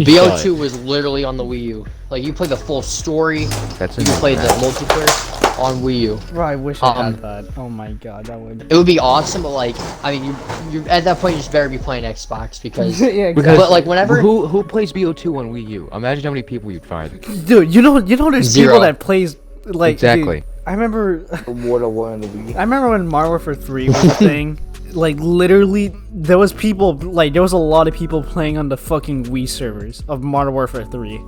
[SPEAKER 3] BO2 was literally on the Wii U. Like you play the full story,
[SPEAKER 2] That's
[SPEAKER 3] you can play the multiplayer on Wii U.
[SPEAKER 1] Bro, I wish I
[SPEAKER 3] Um,
[SPEAKER 1] had that. Oh my god, that would.
[SPEAKER 3] It would be awesome, but like I mean, you at that point you just better be playing Xbox because.
[SPEAKER 1] Yeah,
[SPEAKER 2] Because-
[SPEAKER 3] But like whenever
[SPEAKER 2] Who plays BO2 on Wii U? Imagine how many people you'd find.
[SPEAKER 1] dude, you know, there's
[SPEAKER 3] Zero.
[SPEAKER 1] people that plays like
[SPEAKER 2] Exactly.
[SPEAKER 1] dude, I remember
[SPEAKER 4] War of War on the Wii.
[SPEAKER 1] I remember when Modern Warfare 3 was a thing. Like literally, there was a lot of people playing on the fucking Wii servers of Modern Warfare 3.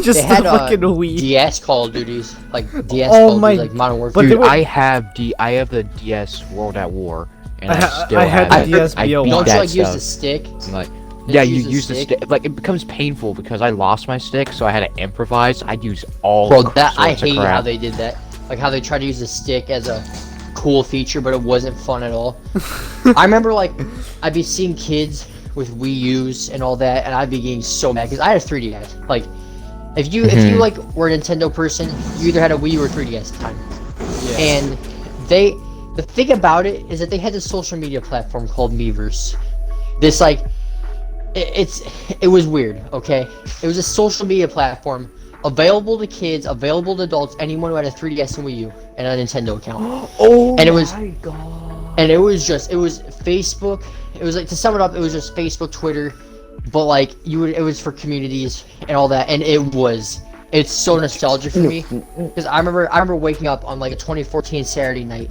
[SPEAKER 1] Just
[SPEAKER 3] they had
[SPEAKER 1] the fucking Wii.
[SPEAKER 3] DS Call of Duties, like DS
[SPEAKER 1] Oh
[SPEAKER 3] Call of
[SPEAKER 1] my-
[SPEAKER 3] Duty, like Modern Warfare.
[SPEAKER 1] But
[SPEAKER 2] Dude,
[SPEAKER 1] they were-
[SPEAKER 2] I have the DS World at War, and I still
[SPEAKER 1] I had
[SPEAKER 2] have
[SPEAKER 1] the
[SPEAKER 2] it.
[SPEAKER 1] DS
[SPEAKER 2] I beat
[SPEAKER 1] BO1.
[SPEAKER 3] Don't you
[SPEAKER 2] that
[SPEAKER 3] like use
[SPEAKER 2] stuff.
[SPEAKER 3] the stick?
[SPEAKER 2] Like,
[SPEAKER 3] Did
[SPEAKER 2] yeah,
[SPEAKER 3] you
[SPEAKER 2] you
[SPEAKER 3] use the
[SPEAKER 2] use the
[SPEAKER 3] stick?
[SPEAKER 2] stick. Like, it becomes painful because I lost my stick, so I had to improvise. I'd use all
[SPEAKER 3] Bro, that I
[SPEAKER 2] sorts of
[SPEAKER 3] hate
[SPEAKER 2] crap.
[SPEAKER 3] how they did that. Like how they tried to use the stick as a cool feature, but it wasn't fun at all. I remember like I'd be seeing kids with Wii U's and all that, and I'd be getting so mad because I had a 3DS. Like, if you like were a Nintendo person, you either had a Wii U or 3DS at the time. And the thing about it is that they had this social media platform called Miiverse. This like it was weird, okay? It was a social media platform available to kids, available to adults, anyone who had a 3DS and Wii U and a Nintendo account.
[SPEAKER 4] Oh
[SPEAKER 3] And it was-
[SPEAKER 4] my god.
[SPEAKER 3] And it was Facebook. It was like, to sum it up, it was just Facebook, Twitter, but like it was for communities and all that. And it's so nostalgic for me because I remember waking up on like a 2014 Saturday night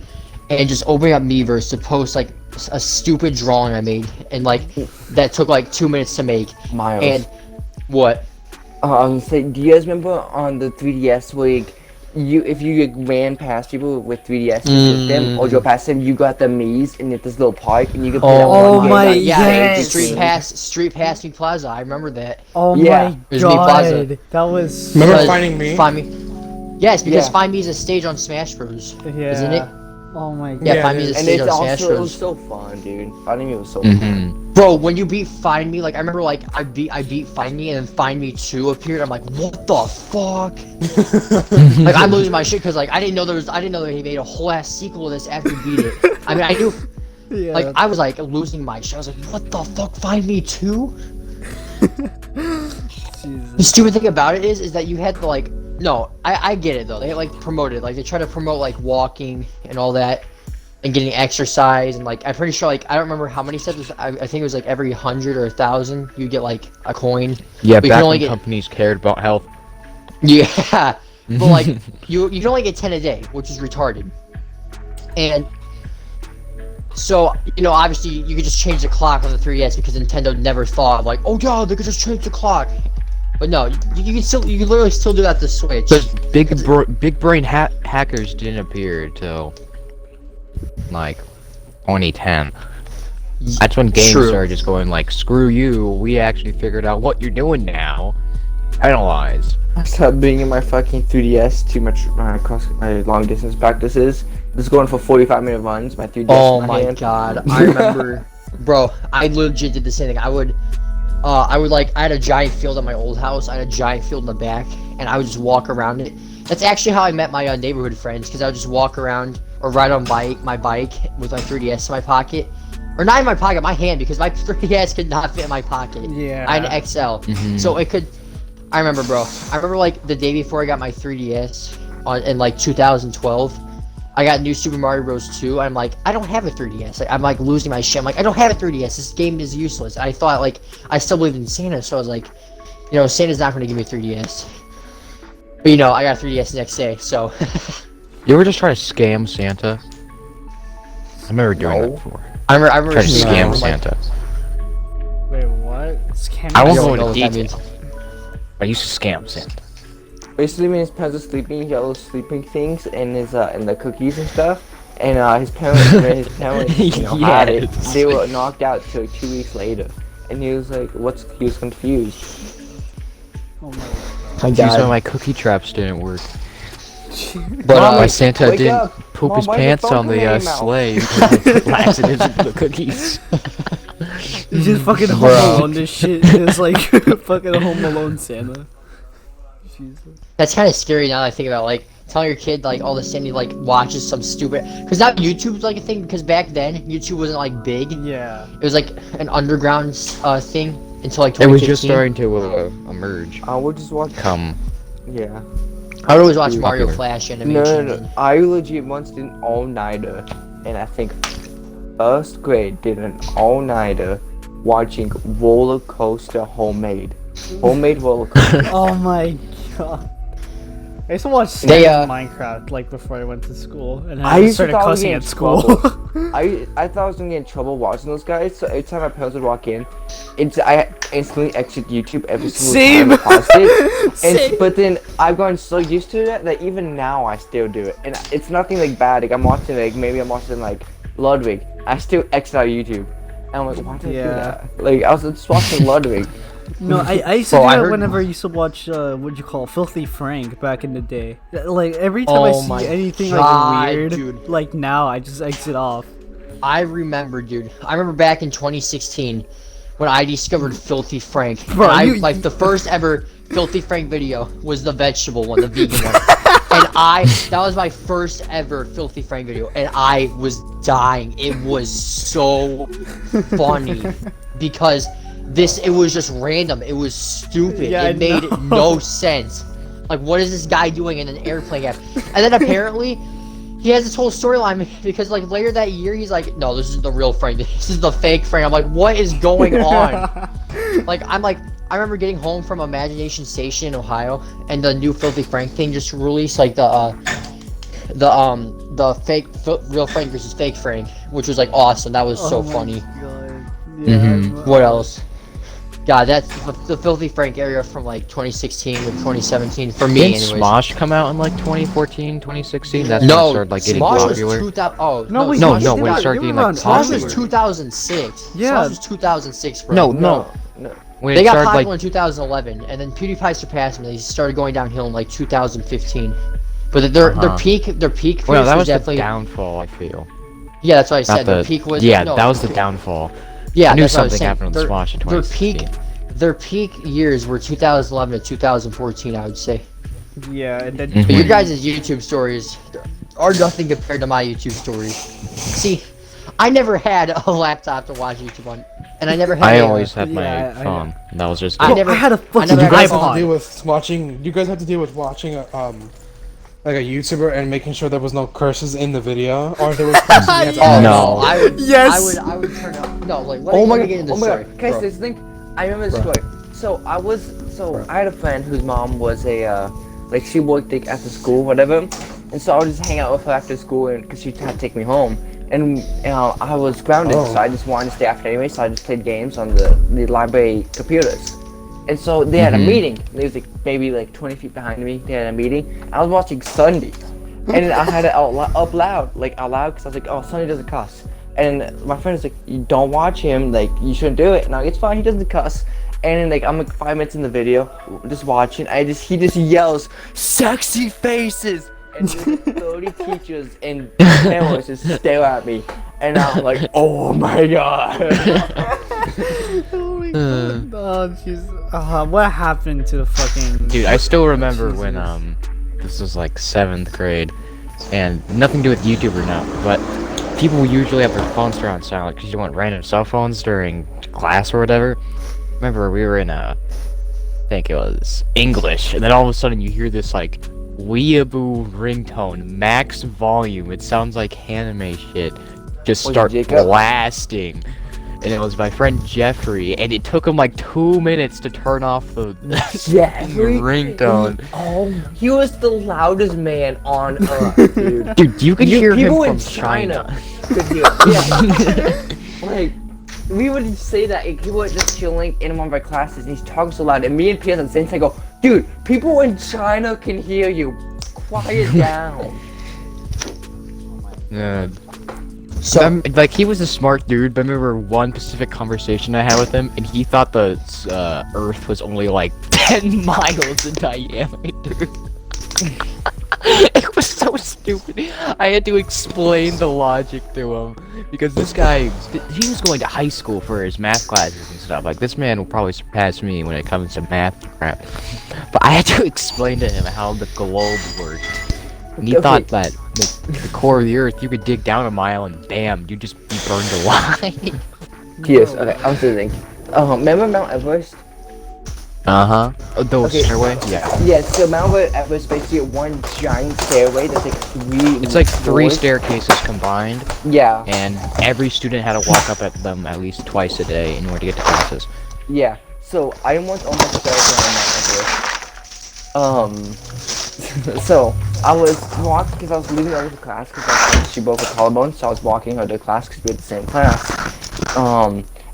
[SPEAKER 3] and just opening up Miiverse to post like a stupid drawing I made, and like that took like 2 minutes to make.
[SPEAKER 4] Miles.
[SPEAKER 3] And what?
[SPEAKER 4] Say, do you guys remember on the 3DS, like, if you ran past people with 3DS with them, or go past them, you got the maze and this little park, and you could play that
[SPEAKER 1] Oh
[SPEAKER 4] one game.
[SPEAKER 1] my-
[SPEAKER 3] Yeah,
[SPEAKER 1] yes.
[SPEAKER 3] Street Passing Plaza. I remember that.
[SPEAKER 1] Oh
[SPEAKER 4] Yeah.
[SPEAKER 1] my
[SPEAKER 3] There's Mii Plaza.
[SPEAKER 1] god, that was.
[SPEAKER 5] Remember
[SPEAKER 3] Because
[SPEAKER 5] Finding Me?
[SPEAKER 3] Find Me. Yes, because
[SPEAKER 4] Yeah.
[SPEAKER 3] Find Me is a stage on Smash Bros.
[SPEAKER 1] Yeah.
[SPEAKER 3] Isn't it?
[SPEAKER 1] Oh my god.
[SPEAKER 3] Yeah,
[SPEAKER 5] Yeah,
[SPEAKER 3] Find
[SPEAKER 5] it
[SPEAKER 3] Me is a
[SPEAKER 5] is.
[SPEAKER 4] And
[SPEAKER 3] stage
[SPEAKER 4] it's
[SPEAKER 3] on Smash
[SPEAKER 4] also, it was
[SPEAKER 3] Bros.
[SPEAKER 4] so fun, dude. Finding Me was so
[SPEAKER 2] Mm-hmm.
[SPEAKER 4] fun.
[SPEAKER 3] Bro, when you beat Find Me, like I remember, like I beat Find Me, and then Find Me 2 appeared. I'm like, what the fuck? Like I'm losing my shit because like I didn't know that he made a whole ass sequel to this after you beat it. I mean, I knew.
[SPEAKER 1] Yeah.
[SPEAKER 3] Like I was like losing my shit. I was like, what the fuck? Find Me 2? The stupid thing about it is that you had to like. No, I get it though. They like promoted, like they try to promote like walking and all that, and getting exercise, and like I'm pretty sure like I don't remember how many steps. I think it was like every 100 or 1,000 you get like a coin.
[SPEAKER 2] Yeah,
[SPEAKER 3] But you
[SPEAKER 2] back
[SPEAKER 3] can only
[SPEAKER 2] when
[SPEAKER 3] get-
[SPEAKER 2] companies cared about health.
[SPEAKER 3] Yeah, but like you can only get 10 a day, which is retarded. And so obviously you could just change the clock on the 3DS because Nintendo never thought of like, oh yeah, they could just change the clock. But no, you can still, you can literally still do that to Switch.
[SPEAKER 2] But big brain hackers didn't appear until like 2010. That's when games
[SPEAKER 3] True.
[SPEAKER 2] started just going like, screw you. We actually figured out what you're doing now. Penalize.
[SPEAKER 4] I stopped being in my fucking 3DS too much across my long distance practices. Just going for 45-minute runs. My 3DS.
[SPEAKER 3] Oh
[SPEAKER 4] in
[SPEAKER 3] my
[SPEAKER 4] hand.
[SPEAKER 3] god, I remember, bro. I legit did the same thing. I would like, I had a giant field at my old house. I had a giant field in the back, and I would just walk around it. That's actually how I met my neighborhood friends, because I would just walk around or ride on my bike with my 3DS in my pocket. Or not in my pocket, my hand, because my 3DS could not fit in my pocket.
[SPEAKER 1] Yeah.
[SPEAKER 3] I had an XL. So it could... I remember, bro. I remember, like, the day before I got my 3DS in, like, 2012. I got New Super Mario Bros. 2. I'm like, I don't have a 3DS. Like, I'm, like, losing my shit. I'm like, I don't have a 3DS. This game is useless. I thought, like, I still believed in Santa, so I was like, you know, Santa's not going to give me a 3DS. But, you know, I got a 3DS the next day, so...
[SPEAKER 2] You ever just try to scam Santa? I remember doing that before.
[SPEAKER 3] I remember
[SPEAKER 2] Try to scam
[SPEAKER 3] like,
[SPEAKER 2] Santa.
[SPEAKER 1] Wait, what? Scamming?
[SPEAKER 2] I won't
[SPEAKER 3] don't
[SPEAKER 2] go
[SPEAKER 3] know
[SPEAKER 2] into
[SPEAKER 3] what that
[SPEAKER 2] detail. I used to scam Santa.
[SPEAKER 4] Basically, when his parents were sleeping, yellow sleeping things and his and the cookies and stuff. And his parents, when his parents, you know, had it,
[SPEAKER 2] Yes.
[SPEAKER 4] they were knocked out till 2 weeks later. And he was like, he was confused.
[SPEAKER 1] Oh my
[SPEAKER 3] My
[SPEAKER 2] Excuse me,
[SPEAKER 3] God.
[SPEAKER 2] my cookie traps didn't work.
[SPEAKER 3] But,
[SPEAKER 4] Mom,
[SPEAKER 2] My
[SPEAKER 4] wait,
[SPEAKER 2] Santa
[SPEAKER 4] wake
[SPEAKER 2] didn't
[SPEAKER 4] up.
[SPEAKER 2] poop
[SPEAKER 4] Mom,
[SPEAKER 2] his
[SPEAKER 4] why is the
[SPEAKER 2] pants
[SPEAKER 4] phone
[SPEAKER 2] on
[SPEAKER 4] coming in
[SPEAKER 2] the
[SPEAKER 4] your mouth?
[SPEAKER 2] sleigh because I put laxatives into the cookies.
[SPEAKER 1] You just fucking Home Alone this shit. It's like fucking Home Alone Santa. Jesus.
[SPEAKER 3] that's kind of scary now that I think about it. Like, telling your kid, like, all of a sudden he, like, watches some stupid... Because now YouTube's, like, a thing, because back then, YouTube wasn't, like, big.
[SPEAKER 1] Yeah.
[SPEAKER 3] It was, like, an underground thing until, like, 2015.
[SPEAKER 2] It was just starting to emerge.
[SPEAKER 4] We'll just watch. Yeah.
[SPEAKER 3] I would always watch
[SPEAKER 2] Dude,
[SPEAKER 3] Mario
[SPEAKER 2] popular.
[SPEAKER 3] Flash
[SPEAKER 4] No,
[SPEAKER 3] animation.
[SPEAKER 4] no, no. I legit once did an all-nighter, and I think first grade did an all-nighter watching Roller Coaster Homemade Roller Coaster.
[SPEAKER 1] Oh my god. I used to watch
[SPEAKER 3] They,
[SPEAKER 1] Santa Minecraft like before I went to school, and
[SPEAKER 4] I
[SPEAKER 1] I
[SPEAKER 4] used to
[SPEAKER 1] started
[SPEAKER 4] thought I was
[SPEAKER 1] cussing
[SPEAKER 4] getting
[SPEAKER 1] at school.
[SPEAKER 4] trouble. I thought I was gonna get in trouble watching those guys, so every time my parents would walk in, I instantly exit YouTube every single
[SPEAKER 1] Same.
[SPEAKER 4] time I paused it.
[SPEAKER 1] Same.
[SPEAKER 4] But then I've gotten so used to it that even now I still do it, and it's nothing like bad. Like I'm watching, like maybe I'm watching like Ludwig, I still exit out of YouTube. And I'm like, why did I do
[SPEAKER 1] Yeah.
[SPEAKER 4] that? Like I was just watching Ludwig.
[SPEAKER 1] No, I used to
[SPEAKER 3] Bro,
[SPEAKER 1] do
[SPEAKER 3] I
[SPEAKER 1] it
[SPEAKER 3] heard-
[SPEAKER 1] whenever I used to watch what'd you call it? Filthy Frank back in the day. Like every time I
[SPEAKER 3] Oh my
[SPEAKER 1] see anything
[SPEAKER 3] God,
[SPEAKER 1] like weird,
[SPEAKER 3] dude.
[SPEAKER 1] like now I just exit off.
[SPEAKER 3] I remember, dude. I remember back in 2016 when I discovered Filthy Frank.
[SPEAKER 1] Bro,
[SPEAKER 3] And like the first ever Filthy Frank video was the vegetable one, the vegan one. And that was my first ever Filthy Frank video, and I was dying. It was so funny because it was just random. It was stupid.
[SPEAKER 1] Yeah, I
[SPEAKER 3] it made
[SPEAKER 1] know.
[SPEAKER 3] no sense. Like, what is this guy doing in an airplane app? And then apparently, he has this whole storyline because, like, later that year, he's like, no, this is the real Frank. This is the fake Frank. I'm like, what is going on? I remember getting home from Imagination Station in Ohio, and the new Filthy Frank thing just released, like, the real Frank versus fake Frank, which was, like, awesome. That was so
[SPEAKER 1] Oh my
[SPEAKER 3] funny.
[SPEAKER 1] God. Yeah,
[SPEAKER 2] Mhm.
[SPEAKER 3] What else? God, that's the Filthy Frank era from, like, 2016 to 2017, for me,
[SPEAKER 2] Didn't
[SPEAKER 3] anyways.
[SPEAKER 2] Smosh come out in like 2014, 2016? That's when
[SPEAKER 3] No,
[SPEAKER 2] it started like getting
[SPEAKER 3] Smosh
[SPEAKER 2] popular.
[SPEAKER 3] was 2000. Oh,
[SPEAKER 1] No, wait,
[SPEAKER 2] No,
[SPEAKER 3] Smosh
[SPEAKER 2] no,
[SPEAKER 3] was
[SPEAKER 2] when it
[SPEAKER 1] they
[SPEAKER 2] started
[SPEAKER 1] were
[SPEAKER 2] getting like
[SPEAKER 1] around
[SPEAKER 3] Smosh
[SPEAKER 2] popular.
[SPEAKER 3] was 2006.
[SPEAKER 1] Yeah.
[SPEAKER 3] Smosh was 2006, bro.
[SPEAKER 2] No,
[SPEAKER 4] No.
[SPEAKER 2] when
[SPEAKER 3] They
[SPEAKER 2] it
[SPEAKER 3] got
[SPEAKER 2] started
[SPEAKER 3] popular
[SPEAKER 2] like
[SPEAKER 3] in 2011, and then PewDiePie surpassed them. They started going downhill in like 2015. But their peak
[SPEAKER 2] well,
[SPEAKER 3] phase
[SPEAKER 2] that was
[SPEAKER 3] was
[SPEAKER 2] the
[SPEAKER 3] definitely
[SPEAKER 2] downfall. I feel.
[SPEAKER 3] yeah. That's what I
[SPEAKER 2] Not
[SPEAKER 3] said. Their peak was
[SPEAKER 2] yeah,
[SPEAKER 3] no,
[SPEAKER 2] that was the downfall.
[SPEAKER 3] yeah.
[SPEAKER 2] I knew
[SPEAKER 3] that's what I was
[SPEAKER 2] something
[SPEAKER 3] saying.
[SPEAKER 2] happened with Smosh in
[SPEAKER 3] Their
[SPEAKER 2] 2016.
[SPEAKER 3] their peak years were 2011 to 2014, I would say.
[SPEAKER 1] Yeah, and then
[SPEAKER 2] Mhm.
[SPEAKER 3] But your guys' YouTube stories are nothing compared to my YouTube stories. See, I never had a laptop to watch YouTube on, and I never had.
[SPEAKER 2] I
[SPEAKER 3] a-
[SPEAKER 2] always had my
[SPEAKER 1] Yeah, I-
[SPEAKER 2] phone. And that was just.
[SPEAKER 3] I
[SPEAKER 2] it.
[SPEAKER 3] never-
[SPEAKER 1] I had a fucking
[SPEAKER 3] never
[SPEAKER 5] You guys
[SPEAKER 3] had
[SPEAKER 5] have to deal
[SPEAKER 1] iPod.
[SPEAKER 5] with watching. You guys have to deal with watching like a YouTuber and making sure there was no curses in the video, or there was curses. You had to
[SPEAKER 3] Oh
[SPEAKER 5] edit.
[SPEAKER 2] No.
[SPEAKER 3] I would.
[SPEAKER 1] Yes.
[SPEAKER 3] I would turn up. No, like
[SPEAKER 4] Oh my
[SPEAKER 3] let me
[SPEAKER 4] god!
[SPEAKER 3] get into
[SPEAKER 4] Oh
[SPEAKER 3] the
[SPEAKER 4] my
[SPEAKER 3] story.
[SPEAKER 4] god! Can I
[SPEAKER 3] bro.
[SPEAKER 4] say something? I remember this
[SPEAKER 3] Bro.
[SPEAKER 4] story. So I had a friend whose mom was a like she worked like after school, whatever, and so I would just hang out with her after school, and because she had to take me home, and I was grounded,
[SPEAKER 5] Oh.
[SPEAKER 4] so I just wanted to stay after anyway, so I just played games on the library computers. And so they had a
[SPEAKER 2] Mhm.
[SPEAKER 4] meeting. They was like maybe like 20 feet behind me. They had a meeting. I was watching Sunday, and I had it up loud, because I was like, oh, Sunday doesn't cuss. And my friend was like, you don't watch him, like you shouldn't do it. And I'm like, it's fine, he doesn't cuss. And then, like I'm like 5 minutes in the video, just watching. He just yells, "Sexy faces!" And there's 30 teachers and parents just stare at me, and I'm like, oh my god.
[SPEAKER 1] Oh my god. Oh, jeez. What happened to the fucking...
[SPEAKER 2] Dude, I still remember when this was like 7th grade, and nothing to do with YouTube or not, but people usually have their phones turned on silent because you don't want random cell phones during class or whatever. Remember, we were in I think it was English, and then all of a sudden you hear this like weeaboo ringtone, max volume. It sounds like anime shit. Just
[SPEAKER 4] Was it
[SPEAKER 2] start
[SPEAKER 4] Jacob?
[SPEAKER 2] blasting. And it was my friend Jeffrey, and it took him like 2 minutes to turn off the
[SPEAKER 4] Jeffrey?
[SPEAKER 2] ringtone.
[SPEAKER 4] He was the loudest man on earth, dude.
[SPEAKER 2] Dude, you could hear him
[SPEAKER 4] People
[SPEAKER 2] from
[SPEAKER 4] in
[SPEAKER 2] China.
[SPEAKER 4] could hear it. Yeah. Like, we would say that he was just chilling in one of our classes, and he's talking so loud, and me and Pierce at the same time go, dude, people in China can hear you. Quiet down.
[SPEAKER 2] Yeah.
[SPEAKER 3] So
[SPEAKER 2] Like, he was a smart dude, but I remember one specific conversation I had with him, and he thought the Earth was only like 10 miles in diameter. It was so stupid. I had to explain the logic to him, because this guy, he was going to high school for his math classes and stuff. Like, this man will probably surpass me when it comes to math crap. But I had to explain to him how the globe worked. And he
[SPEAKER 4] Okay.
[SPEAKER 2] thought that the core of the Earth, you could dig down a mile and bam, you'd just be burned alive.
[SPEAKER 4] Yes, okay, I was thinking. Remember Mount Everest?
[SPEAKER 2] Uh-huh. The
[SPEAKER 4] Okay.
[SPEAKER 2] stairway? Yeah.
[SPEAKER 4] Yeah, so Mount Everest is basically one giant stairway that's like three.
[SPEAKER 2] It's like 3
[SPEAKER 4] floors.
[SPEAKER 2] staircases combined,
[SPEAKER 4] Yeah,
[SPEAKER 2] and every student had to walk up at them at least twice a day in order to get to classes.
[SPEAKER 4] yeah. So I once almost fell down Mount Everest. So I was walking because I was leaving over to class because she broke a collarbone, so I was walking her to class because we had the same class.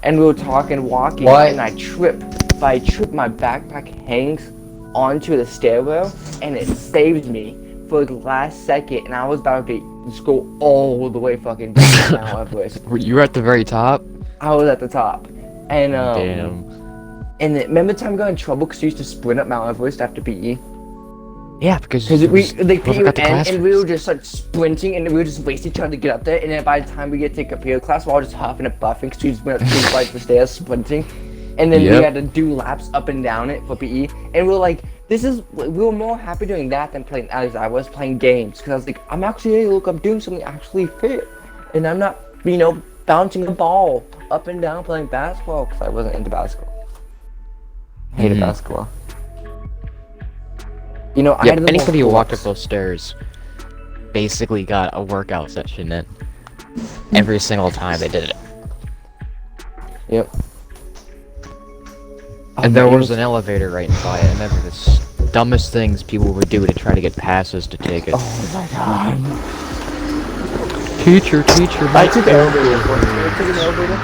[SPEAKER 4] And we were talking, walking,
[SPEAKER 3] What?
[SPEAKER 4] and I tripped. But I tripped, my backpack hangs onto the stairwell, and it saved me for the last second, and I was about to just go all the way fucking down to Mount Everest.
[SPEAKER 2] You were at the very top?
[SPEAKER 4] I was at the top, and
[SPEAKER 2] Damn.
[SPEAKER 4] and then, remember the time we got in trouble because we used to sprint up Mount Everest after PE?
[SPEAKER 2] Yeah, because
[SPEAKER 4] Because we, like, PE
[SPEAKER 2] whoever got
[SPEAKER 4] would
[SPEAKER 2] the
[SPEAKER 4] end,
[SPEAKER 2] class
[SPEAKER 4] and we would
[SPEAKER 2] first.
[SPEAKER 4] just start sprinting, and we would just waste each other to get up there, and then by the time we get to computer class, we're all just huffing and buffing because we just went up 2 flights of stairs sprinting, and then we
[SPEAKER 2] Yep.
[SPEAKER 4] had to do laps up and down it for PE, and we were like, we were more happy doing that than playing, as I was playing games, because I was like, I'm actually, look, I'm doing something actually fit, and I'm not, bouncing a ball up and down playing basketball, because I wasn't into basketball. Hated basketball. I
[SPEAKER 2] Yep,
[SPEAKER 4] had the
[SPEAKER 2] anybody who
[SPEAKER 4] most
[SPEAKER 2] walked up
[SPEAKER 4] pull-ups.
[SPEAKER 2] those stairs basically got a workout session in. Every single time they did it.
[SPEAKER 4] Yep.
[SPEAKER 2] And there was an elevator right by it. I remember the dumbest things people would do to try to get passes to take it.
[SPEAKER 4] Oh my god.
[SPEAKER 2] Teacher,
[SPEAKER 4] I took the elevator. You took an elevator?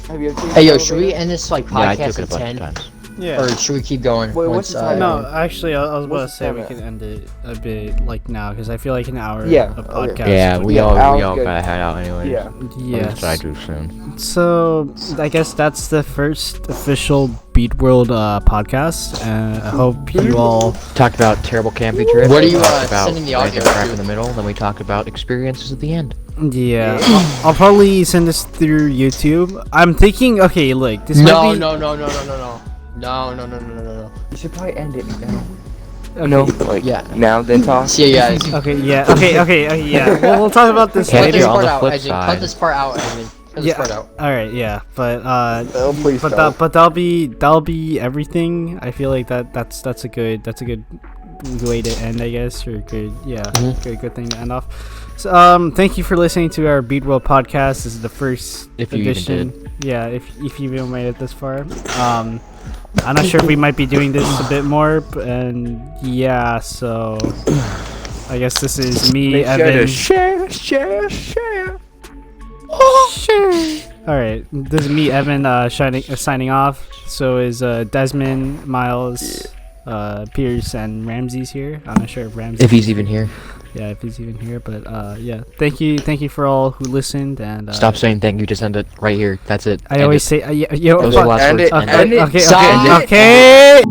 [SPEAKER 4] Have you ever taken
[SPEAKER 3] hey
[SPEAKER 4] an
[SPEAKER 3] yo, should we
[SPEAKER 4] elevator?
[SPEAKER 3] end this like
[SPEAKER 2] Yeah, I
[SPEAKER 3] podcast
[SPEAKER 2] took it a
[SPEAKER 3] at
[SPEAKER 2] bunch
[SPEAKER 3] 10?
[SPEAKER 2] of times.
[SPEAKER 1] Yeah.
[SPEAKER 3] Or should we keep going?
[SPEAKER 4] Wait, what's
[SPEAKER 3] once,
[SPEAKER 4] the time?
[SPEAKER 1] No, actually, I was about to
[SPEAKER 4] What's the
[SPEAKER 1] say we
[SPEAKER 4] time
[SPEAKER 1] could end it a bit like now because I feel like an hour
[SPEAKER 4] Yeah,
[SPEAKER 1] of
[SPEAKER 4] okay.
[SPEAKER 1] podcast.
[SPEAKER 2] Yeah,
[SPEAKER 1] would
[SPEAKER 2] we
[SPEAKER 1] be-
[SPEAKER 2] all
[SPEAKER 4] Al's good.
[SPEAKER 2] gotta head out anyway.
[SPEAKER 4] Yeah.
[SPEAKER 1] Yes.
[SPEAKER 2] I do soon.
[SPEAKER 1] So I guess that's the first official BEADWORLD podcast. I hope you all.
[SPEAKER 2] Talked about terrible camping trips.
[SPEAKER 3] What are you,
[SPEAKER 2] talked about
[SPEAKER 3] sending the audio
[SPEAKER 2] random crap
[SPEAKER 3] to?
[SPEAKER 2] in the middle. Then we talked about experiences at the end.
[SPEAKER 1] Yeah, I'll probably send this through YouTube. I'm thinking. Okay, look, this
[SPEAKER 3] No,
[SPEAKER 1] might be.
[SPEAKER 3] no.
[SPEAKER 4] You should probably end it now.
[SPEAKER 1] Okay.
[SPEAKER 4] No, like
[SPEAKER 3] Yeah.
[SPEAKER 4] now then talk.
[SPEAKER 3] See you guys.
[SPEAKER 1] Okay. Yeah. Okay. Yeah. We'll talk about this
[SPEAKER 2] Can't
[SPEAKER 3] Cut
[SPEAKER 2] do
[SPEAKER 3] this
[SPEAKER 2] it
[SPEAKER 1] later.
[SPEAKER 2] on
[SPEAKER 3] part
[SPEAKER 2] the
[SPEAKER 3] out,
[SPEAKER 2] flip
[SPEAKER 3] Edwin.
[SPEAKER 2] side.
[SPEAKER 3] Cut this part out, Edwin. Cut this part out.
[SPEAKER 1] All right. Yeah. But
[SPEAKER 4] Oh, please
[SPEAKER 1] but
[SPEAKER 4] stop.
[SPEAKER 1] that'll be everything. I feel like that's a good way to end, I guess, or good good thing to end off. So thank you for listening to our BEADWORLD podcast. This is the first
[SPEAKER 2] If you even
[SPEAKER 1] edition. Yeah, if you even made it this far. I'm not sure if we might be doing this a bit more, and yeah, so I guess this is me,
[SPEAKER 4] Make sure
[SPEAKER 1] Evan.
[SPEAKER 4] to share.
[SPEAKER 1] Share. All right, this is me, Evan, signing off. So is Desmond, Miles, Pierce, and Ramses here. I'm not sure if Ramses.
[SPEAKER 2] If he's even here.
[SPEAKER 1] Yeah, if he's even here. But yeah, thank you for all who listened. And
[SPEAKER 2] Stop saying thank you. Just end it right here. That's it.
[SPEAKER 1] I
[SPEAKER 2] End
[SPEAKER 1] always
[SPEAKER 2] it.
[SPEAKER 1] say, yo,
[SPEAKER 2] Those are the last
[SPEAKER 4] End
[SPEAKER 2] words.
[SPEAKER 4] it,
[SPEAKER 2] End
[SPEAKER 4] end
[SPEAKER 2] it.
[SPEAKER 4] it.
[SPEAKER 1] okay,
[SPEAKER 3] Stop.
[SPEAKER 1] okay.